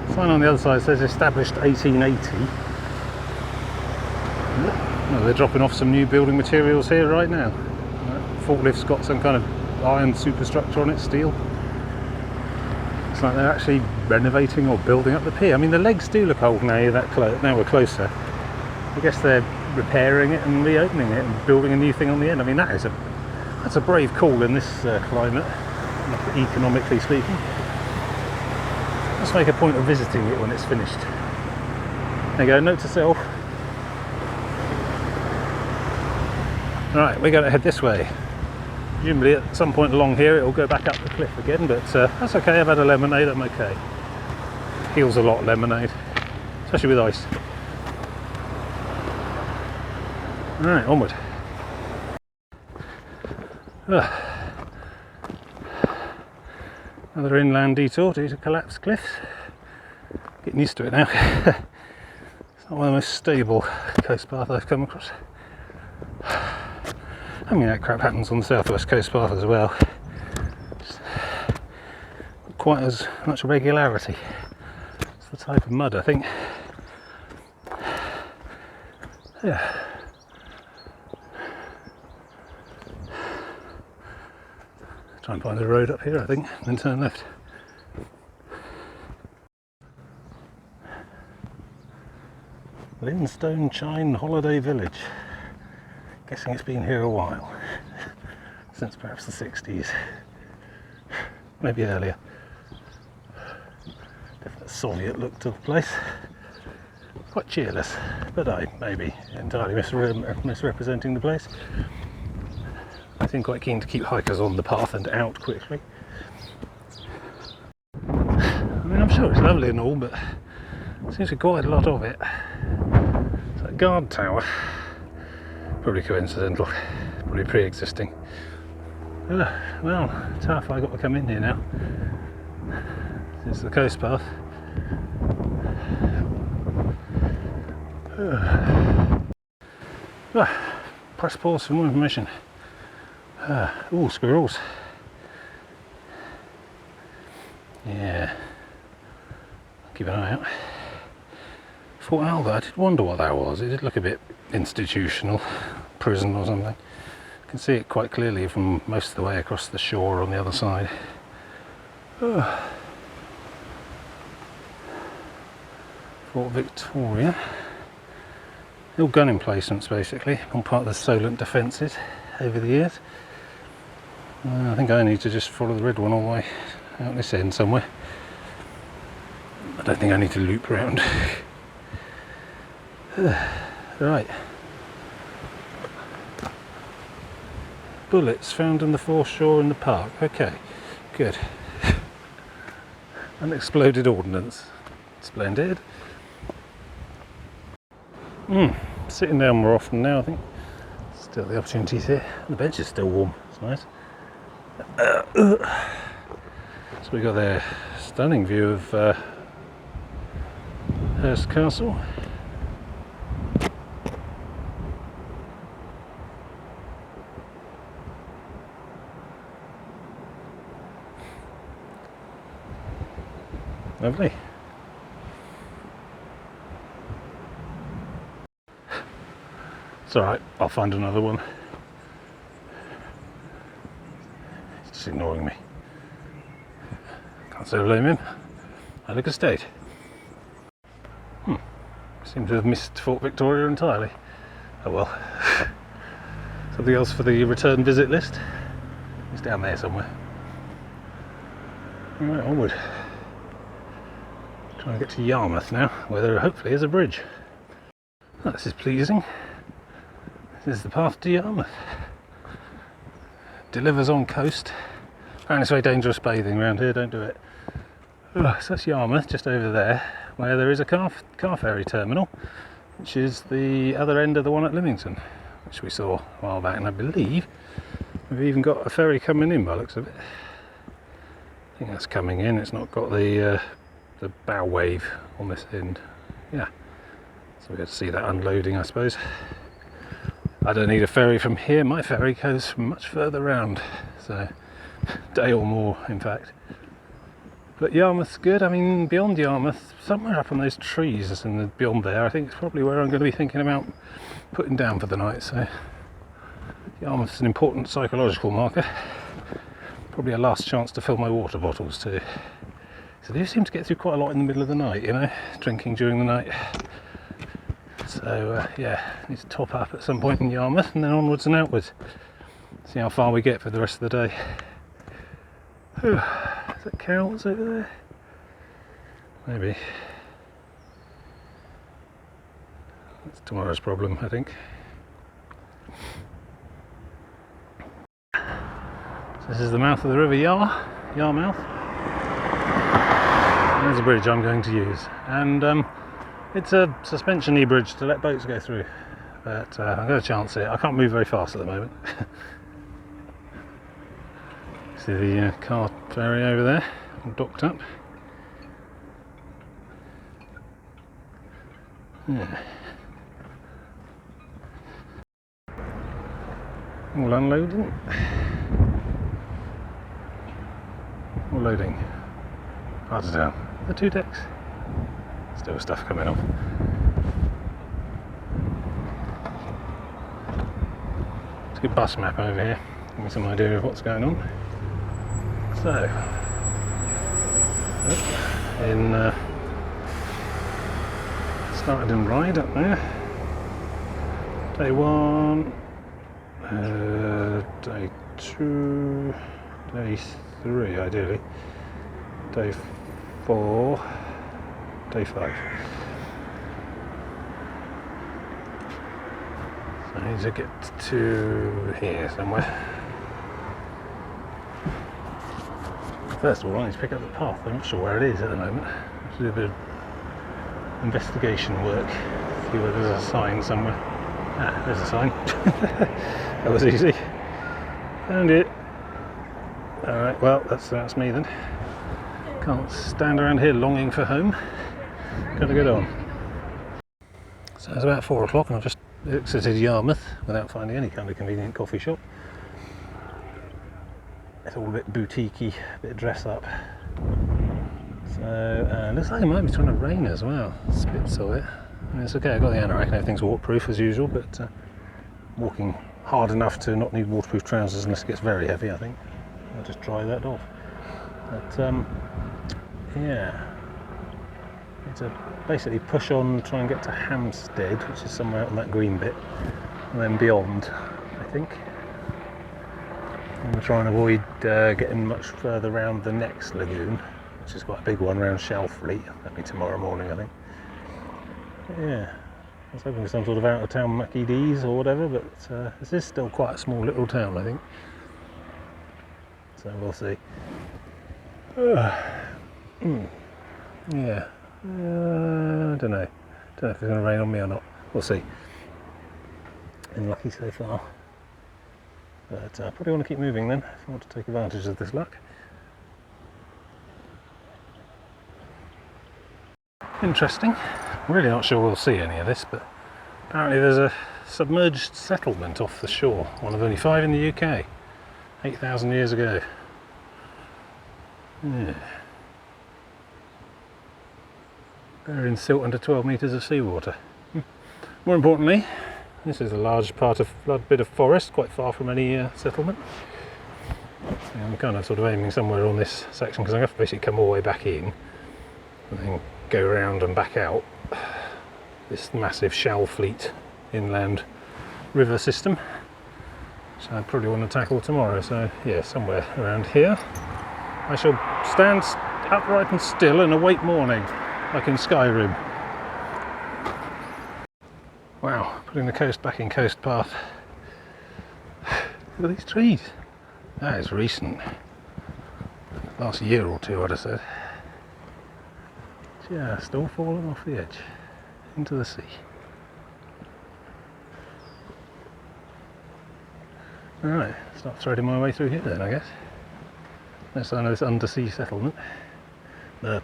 The sign on the other side says established 1880. Well, they're dropping off some new building materials here right now. Forklift's got some kind of iron superstructure on it, steel. It's like they're actually renovating or building up the pier. I mean, the legs do look old now. Now we're closer. I guess they're repairing it and reopening it and building a new thing on the end. I mean, that's a brave call in this climate, economically speaking. Let's make a point of visiting it when it's finished. There you go, note to self. Right, we're going to head this way. Presumably at some point along here it will go back up the cliff again, but that's okay. I've had a lemonade, I'm okay. Heals a lot, lemonade, especially with ice. Alright, onward. Another inland detour due to collapsed cliffs. Getting used to it now. It's not one of the most stable coast paths I've come across. I mean, that crap happens on the southwest coast path as well. Just not quite as much regularity. It's the type of mud, I think. Yeah. Try and find the road up here, I think, then turn left. Linstone Chine Holiday Village. Guessing it's been here a while, since perhaps the 60s, maybe earlier. Definite Soviet look to the place. Quite cheerless, but I may be entirely misrepresenting the place. I seem quite keen to keep hikers on the path and out quickly. I mean, I'm sure it's lovely and all, but there seems to be quite a lot of it. It's that guard tower. Probably coincidental, probably pre-existing. Well, tough, I've got to come in here now. This is the coast path. Press pause for more information. Ooh, squirrels. Yeah. Keep an eye out. Fort Albert, I did wonder what that was. It did look a bit institutional, prison or something. You can see it quite clearly from most of the way across the shore on the other side. Fort Victoria. All gun emplacements basically, all part of the Solent defences over the years. I think I need to just follow the red one all the way out this end somewhere. I don't think I need to loop around. Right. Bullets found on the foreshore in the park. Okay, good. Unexploded ordnance. Splendid. Sitting down more often now, I think. Still the opportunities here. The bench is still warm. It's nice. So we got there. Stunning view of Hurst Castle. Lovely. It's alright, I'll find another one. He's just ignoring me. Can't say I blame him. I look a state. Seem to have missed Fort Victoria entirely. Oh well. Something else for the return visit list. It's down there somewhere. Right, onward. Trying to get to Yarmouth now, where there hopefully is a bridge. Oh, this is pleasing. This is the path to Yarmouth. Delivers on coast. Apparently it's very dangerous bathing around here, don't do it. Oh, so that's Yarmouth, just over there, where there is a car ferry terminal, which is the other end of the one at Lymington, which we saw a while back, and I believe we've even got a ferry coming in by the looks of it. I think that's coming in, it's not got the bow wave on this end. Yeah, so we get to see that unloading, I suppose. I don't need a ferry from here, my ferry goes from much further round, so a day or more in fact. But Yarmouth's good. I mean, beyond Yarmouth, somewhere up on those trees and beyond there, I think it's probably where I'm going to be thinking about putting down for the night. So Yarmouth's an important psychological marker. Probably a last chance to fill my water bottles too. So they seem to get through quite a lot in the middle of the night, you know, drinking during the night. So yeah, need to top up at some point in Yarmouth and then onwards and outwards. See how far we get for the rest of the day. Is that cows over there? Maybe. That's tomorrow's problem, I think. So this is the mouth of the River Yarmouth. There's a bridge I'm going to use, and it's a suspension-y bridge to let boats go through, but I'm going to chance it. I can't move very fast at the moment. See the car ferry over there, docked up. Yeah. All unloading. All loading. Hard to tell. The two decks. Still stuff coming off. It's a good bus map over here. Give me some idea of what's going on. So, started in Ryde up there. Day 1, day 2, day 3 ideally, day 4, day 5. So I need to get to here somewhere. First of all, I need to pick up the path. I'm not sure where it is at the moment. I have to do a bit of investigation work. See whether there's a sign somewhere. Ah, there's a sign. That was easy. Found it. Alright, well, that's me then. Can't stand around here longing for home. Gotta get on. So it's about 4 o'clock and I've just exited Yarmouth without finding any kind of convenient coffee shop. It's all a bit boutiquey, a bit dress up. So looks like it might be trying to rain as well. Spits of it. I mean, it's okay, I've got the anorak and everything's waterproof as usual, but walking hard enough to not need waterproof trousers unless it gets very heavy, I think. I'll just dry that off. But yeah, need to basically push on, try and get to Hamstead, which is somewhere out on that green bit, and then beyond, I think. I'm going to try and avoid getting much further around the next lagoon, which is quite a big one around Shelfleet. That'll be tomorrow morning, I think. Yeah, I was hoping for some sort of out of town Mackie D's or whatever, but this is still quite a small little town, I think. So we'll see. Yeah, I don't know. Don't know if it's going to rain on me or not. We'll see. Been lucky so far. But probably want to keep moving then, if I want to take advantage of this luck. Interesting. I'm really not sure we'll see any of this, but apparently there's a submerged settlement off the shore, one of only 5 in the UK, 8,000 years ago. Yeah. Burying silt under 12 metres of seawater. More importantly, this is a large bit of forest, quite far from any settlement. So I'm kind of sort of aiming somewhere on this section because I have to basically come all the way back in and then go around and back out this massive Shelfleet inland river system, which I probably want to tackle tomorrow. So yeah, somewhere around here. I shall stand upright and still and await morning, like in Skyrim. Wow, putting the coast back in coast path. Look at these trees. That is recent. Last year or two, I'd have said. Just all fallen off the edge into the sea. Alright, start threading my way through here then, I guess. No sign of this undersea settlement.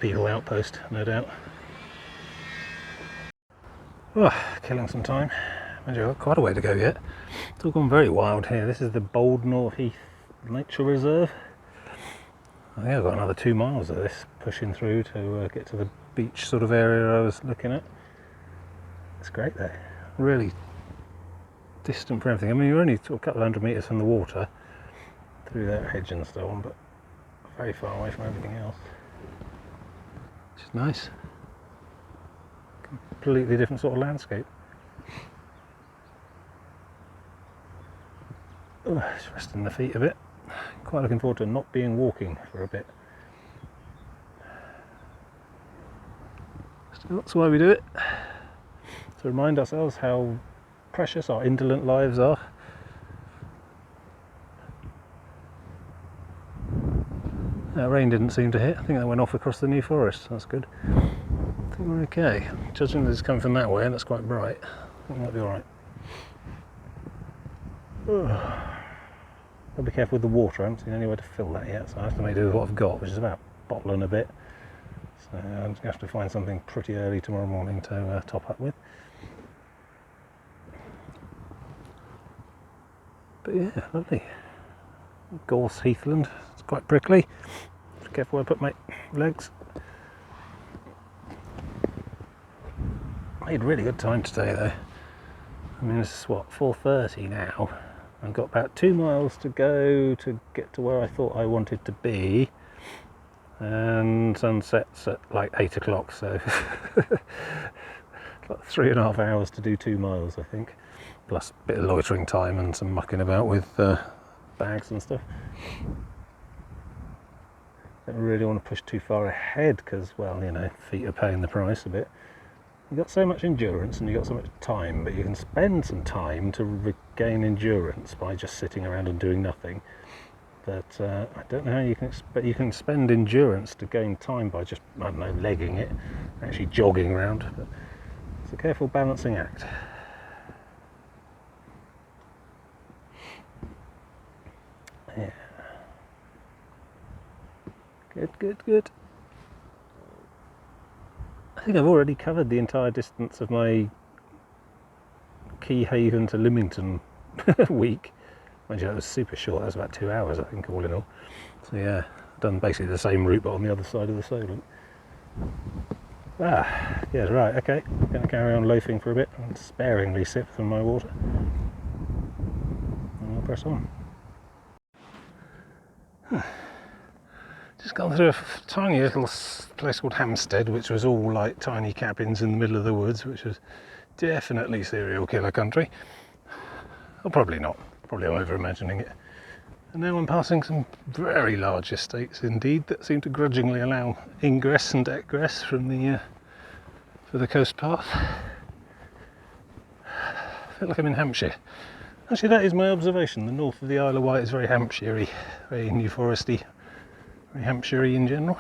People outpost, no doubt. Oh, killing some time. I've got quite a way to go yet. It's all gone very wild here. This is the Boldnor Heath Nature Reserve. I think I've got another 2 miles of this pushing through to get to the beach sort of area I was looking at. It's great there. Really distant from everything. I mean, you're only a couple of hundred metres from the water through that hedge and so on, but very far away from everything else. Which is nice. Completely different sort of landscape. Oh, just resting the feet a bit. Quite looking forward to not being walking for a bit. So that's why we do it. To remind ourselves how precious our indolent lives are. That rain didn't seem to hit. I think that went off across the New Forest. That's good. I think we're okay. Judging that it's coming from that way and it's quite bright, I think it might be alright. I'll be careful with the water. I haven't seen anywhere to fill that yet, so I have to make do with what I've got, which is about bottling a bit. So I'm going to have to find something pretty early tomorrow morning to top up with. But yeah, lovely. Gorse heathland. It's quite prickly. Be careful where I put my legs. Made really good time today though. I mean, this is what, 4:30 now. I've got about 2 miles to go to get to where I thought I wanted to be, and sunset's at like 8 o'clock, so like 3.5 hours to do 2 miles, I think, plus a bit of loitering time and some mucking about with bags and stuff. Don't really want to push too far ahead because, well, you know, feet are paying the price a bit. You've got so much endurance and you've got so much time, but you can spend some time to regain endurance by just sitting around and doing nothing. But I don't know how you can expect you can spend endurance to gain time by just, I don't know, legging it, actually jogging around. But it's a careful balancing act. Yeah. Good. I think I've already covered the entire distance of my Key Haven to Lymington week. Mind you, that was super short. That was about 2 hours, I think, all in all. So yeah, I've done basically the same route, but on the other side of the Solent. Yes, right, okay. I'm going to carry on loafing for a bit and sparingly sip from my water. And I'll press on. Just gone through a tiny little place called Hamstead, which was all like tiny cabins in the middle of the woods, which was definitely serial killer country. Or probably not. Probably I'm over imagining it. And now I'm passing some very large estates indeed that seem to grudgingly allow ingress and egress from the for the coast path. I feel like I'm in Hampshire. Actually, that is my observation. The north of the Isle of Wight is very Hampshire-y, very New Foresty, very Hampshire-y in general.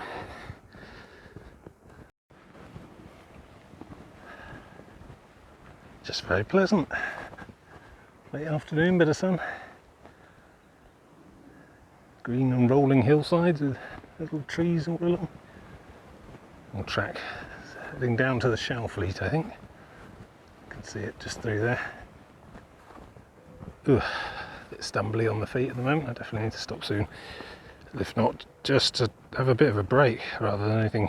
Just very pleasant. Late afternoon, bit of sun. Green and rolling hillsides with little trees all along. Little track heading down to the Shalfleet, I think. You can see it just through there. Ugh, a bit stumbly on the feet at the moment. I definitely need to stop soon. If not, just to have a bit of a break rather than anything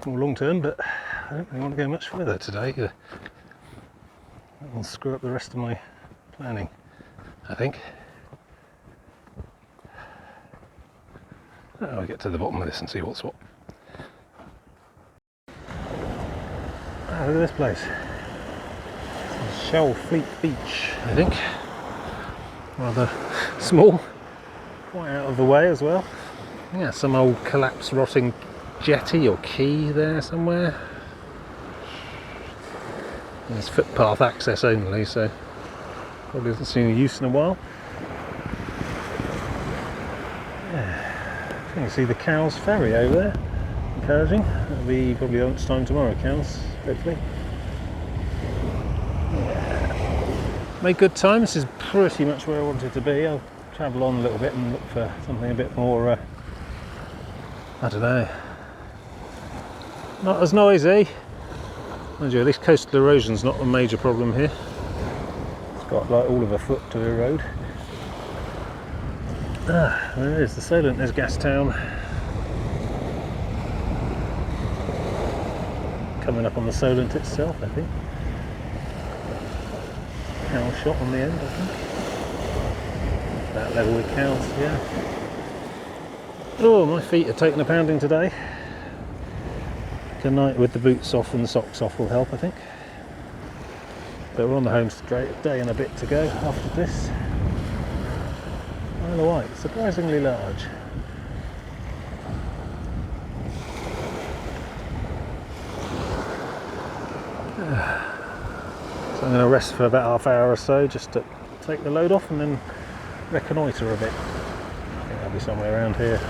more long term. But I don't really want to go much further today. That will screw up the rest of my planning, I think. I'll get to the bottom of this and see what's what. Ah, look at this place. Shalfleet Beach, I think. Rather small, quite out of the way as well. Yeah, some old collapsed rotting jetty or quay there somewhere. There's footpath access only, so probably hasn't seen any use in a while. Yeah. You can see the Cowes ferry over there. Encouraging. That'll be probably lunchtime tomorrow, Cowes, hopefully. Made good time. This is pretty much where I wanted to be. I'll travel on a little bit and look for something a bit more, I don't know, not as noisy. Mind you, at least coastal erosion's not a major problem here. It's got like all of a foot to erode. Ah, there it is, the Solent, there's Gastown. Coming up on the Solent itself, I think. Cow shot on the end, I think. That level with cows, yeah. Oh, my feet are taking a pounding today. Tonight with the boots off and the socks off will help, I think. But we're on the home straight, day and a bit to go after this. Isle of Wight, surprisingly large. So I'm going to rest for about half hour or so just to take the load off and then reconnoitre a bit. I think I'll be somewhere around here.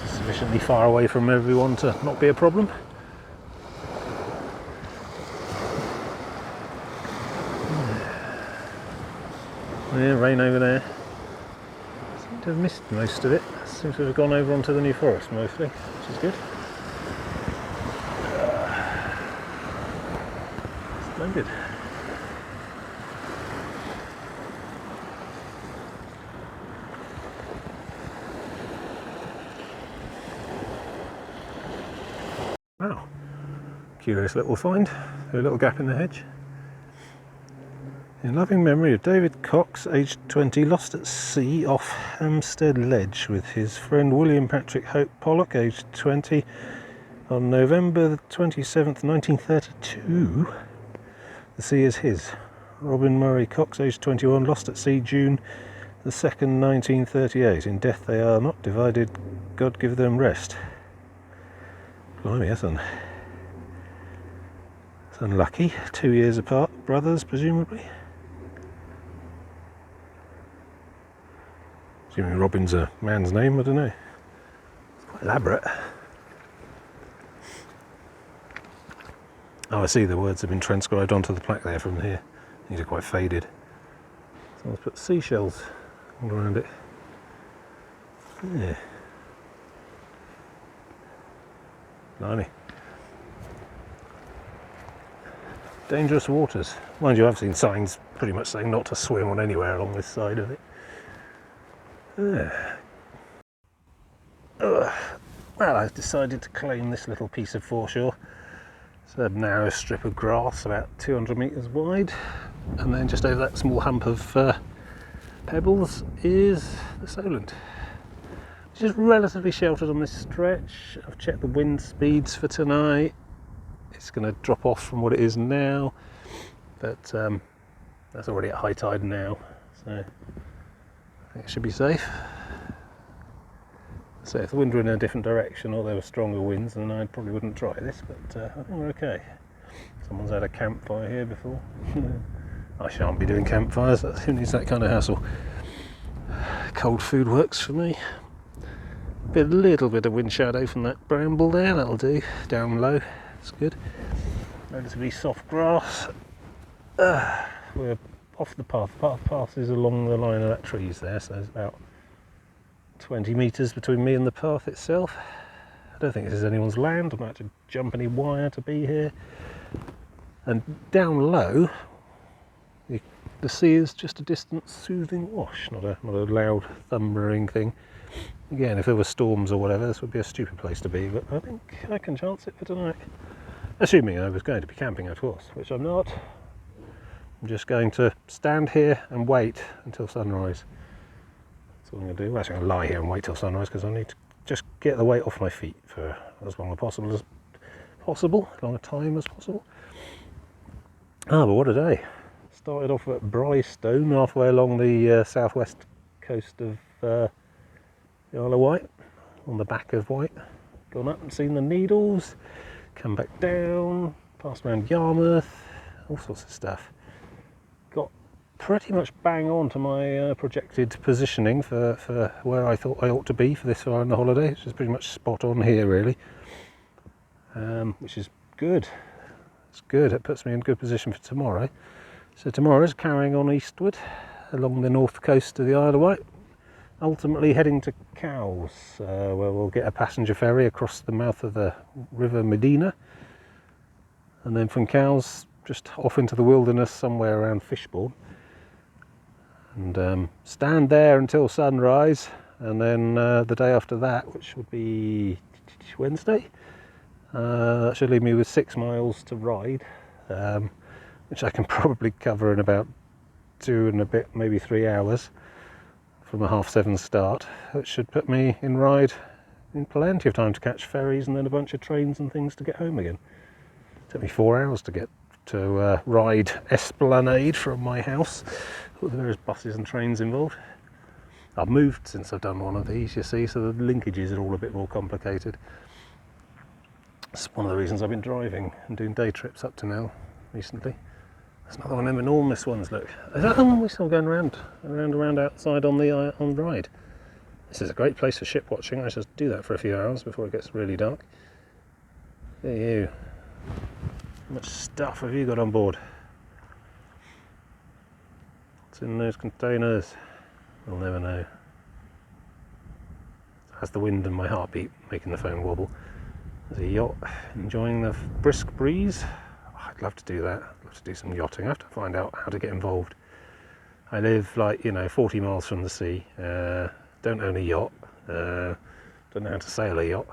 It's sufficiently far away from everyone to not be a problem. Yeah, rain over there. Seem to have missed most of it. Seems to have gone over onto the New Forest mostly, which is good. Splendid. Wow, curious little find. A little gap in the hedge. In loving memory of David Cox, aged 20, lost at sea off Hamstead Ledge with his friend William Patrick Hope Pollock, aged 20, on November 27th, 1932. The sea is his. Robin Murray Cox, aged 21, lost at sea June the 2nd, 1938. In death they are not divided. God give them rest. Blimey, that's unlucky. 2 years apart, brothers, presumably. Assuming Robin's a man's name, I don't know. It's quite elaborate. Oh, I see the words have been transcribed onto the plaque there from here. These are quite faded. Someone's put seashells all around it. Yeah. Blimey. Dangerous waters. Mind you, I've seen signs pretty much saying not to swim on anywhere along this side of it. Well, I've decided to claim this little piece of foreshore. It's a narrow strip of grass about 200 metres wide, and then just over that small hump of pebbles is the Solent, which is relatively sheltered on this stretch. I've checked the wind speeds for tonight. It's going to drop off from what it is now, but that's already at high tide now, so think it should be safe. So if the wind were in a different direction or there were stronger winds, then I probably wouldn't try this, but I think we're okay. Someone's had a campfire here before. I shan't be doing campfires, who needs that kind of hassle? Cold food works for me. A little bit of wind shadow from that bramble there, that'll do. Down low, that's good. Relatively soft grass. We're off the path. The path is along the line of that trees there, so there's about 20 metres between me and the path itself. I don't think this is anyone's land. I'm about to jump any wire to be here. And down low, the sea is just a distant soothing wash, not a loud thundering thing. Again, if there were storms or whatever, this would be a stupid place to be, but I think I can chance it for tonight. Assuming I was going to be camping, of course, which I'm not. I'm just going to stand here and wait until sunrise. That's what I'm going to do. Well, actually, I'm going to lie here and wait till sunrise because I need to just get the weight off my feet for as long as possible, as long a time as possible. But what a day. Started off at Brighstone, halfway along the southwest coast of the Isle of Wight, on the back of Wight. Gone up and seen the Needles, come back down, passed around Yarmouth, all sorts of stuff. Got pretty much bang on to my projected positioning for where I thought I ought to be for this far in the holiday, which is pretty much spot on here really, which is good. It's good, it puts me in good position for tomorrow. So tomorrow's carrying on eastward along the north coast of the Isle of Wight, ultimately heading to Cowes, where we'll get a passenger ferry across the mouth of the River Medina, and then from Cowes just off into the wilderness somewhere around Fishbourne, and stand there until sunrise, and then the day after that, which would be Wednesday, that should leave me with 6 miles to ride, which I can probably cover in about 2 and a bit, maybe 3 hours from a 7:30 start. It should put me in ride in plenty of time to catch ferries and then a bunch of trains and things to get home again. It took me 4 hours to get to Ride Esplanade from my house, with the various buses and trains involved. I've moved since I've done one of these, you see, so the linkages are all a bit more complicated. It's one of the reasons I've been driving and doing day trips up to now recently. There's another one of them enormous ones, look. Is that the one we're still going around outside on the ride? This is a great place for ship watching. I should do that for a few hours before it gets really dark. There you. How much stuff have you got on board? What's in those containers? We'll never know. That's the wind and my heartbeat making the phone wobble. There's a yacht enjoying the brisk breeze. I'd love to do that. I'd love to do some yachting. I have to find out how to get involved. I live 40 miles from the sea. Don't own a yacht. Don't know how to sail a yacht.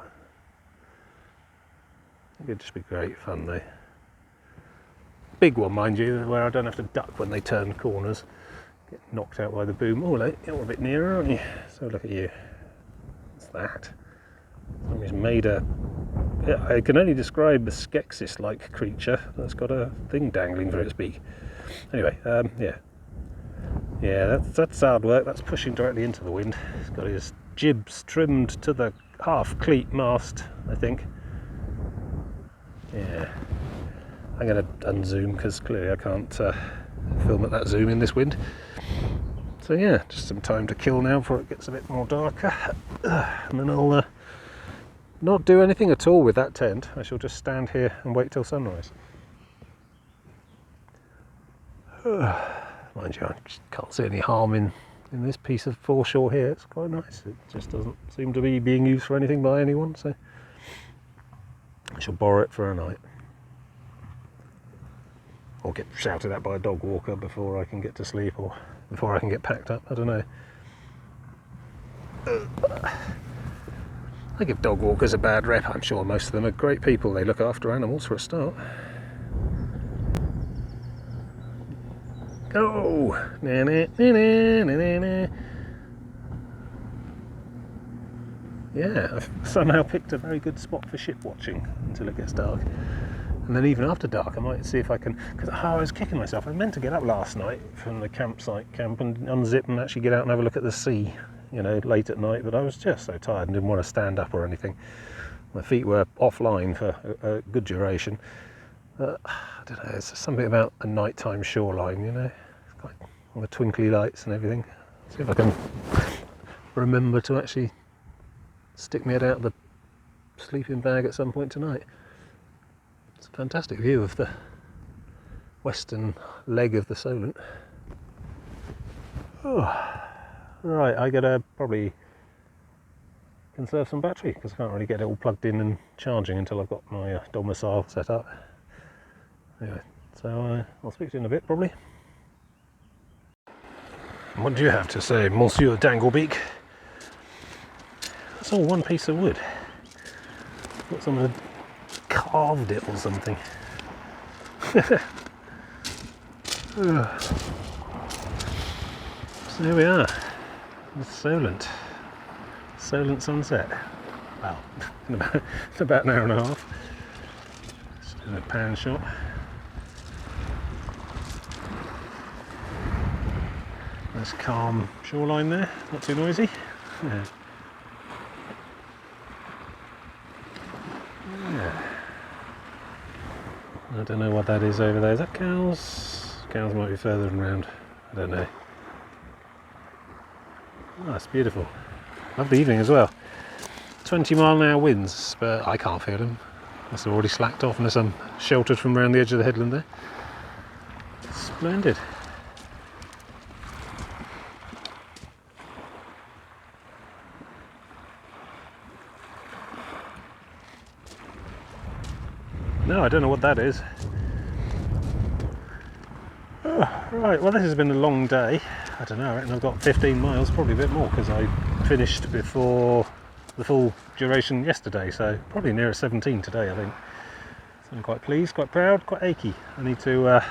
It could just be great fun though. Big one, mind you, where I don't have to duck when they turn corners. Get knocked out by the boom. Oh, you're a bit nearer, aren't you? So look at you. What's that? Somebody's made I can only describe a Skeksis-like creature that's got a thing dangling through its beak. Anyway, yeah, that's hard work. That's pushing directly into the wind. He's got his jibs trimmed to the half-cleat mast, I think. Yeah, I'm going to unzoom because clearly I can't film at that zoom in this wind. So yeah, just some time to kill now before it gets a bit more darker, and then I'll not do anything at all with that tent. I shall just stand here and wait till sunrise. Mind you, I just can't see any harm in this piece of foreshore here. It's quite nice. It just doesn't seem to be being used for anything by anyone, so I shall borrow it for a night. Or get shouted at by a dog walker before I can get to sleep, or before I can get packed up, I don't know. I give dog walkers a bad rep. I'm sure most of them are great people. They look after animals for a start. Go! Na, na, na, na, na, na. Yeah, I've somehow picked a very good spot for ship watching until it gets dark. And then even after dark I might see if I can, because I was kicking myself. I meant to get up last night from the camp and unzip and actually get out and have a look at the sea, you know, late at night, but I was just so tired and didn't want to stand up or anything. My feet were offline for a good duration. I don't know, it's something about a nighttime shoreline, you know, it's quite, all the twinkly lights and everything. See if I can remember to actually stick my head out of the sleeping bag at some point tonight. It's a fantastic view of the western leg of the Solent. Oh, right, I gotta probably conserve some battery because I can't really get it all plugged in and charging until I've got my domicile set up. Anyway, so I'll speak to you in a bit probably. What do you have to say, Monsieur Danglebeak? That's all one piece of wood. Thought someone had carved it or something. So here we are, the Solent sunset. Well, in about an hour and a half. Just doing a pan shot. Nice calm shoreline there, not too noisy. Yeah. I don't know what that is over there. Is that cows? Cows might be further around. I don't know. Oh, it's beautiful. Lovely evening as well. 20-mile-an-hour winds, but I can't feel them. Must have already slacked off unless I'm sheltered from around the edge of the headland there. Splendid. No, I don't know what that is. Oh, right, well this has been a long day. I don't know, I reckon I've got 15 miles, probably a bit more, because I finished before the full duration yesterday, so probably nearer 17 today, I think. So I'm quite pleased, quite proud, quite achy. I need to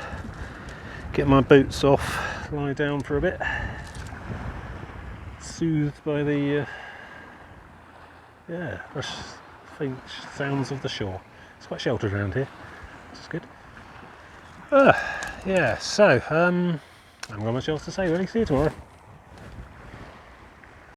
get my boots off, lie down for a bit, soothed by the faint sounds of the shore. It's quite sheltered around here, which is good. Yeah, so I haven't got much else to say really. See you tomorrow.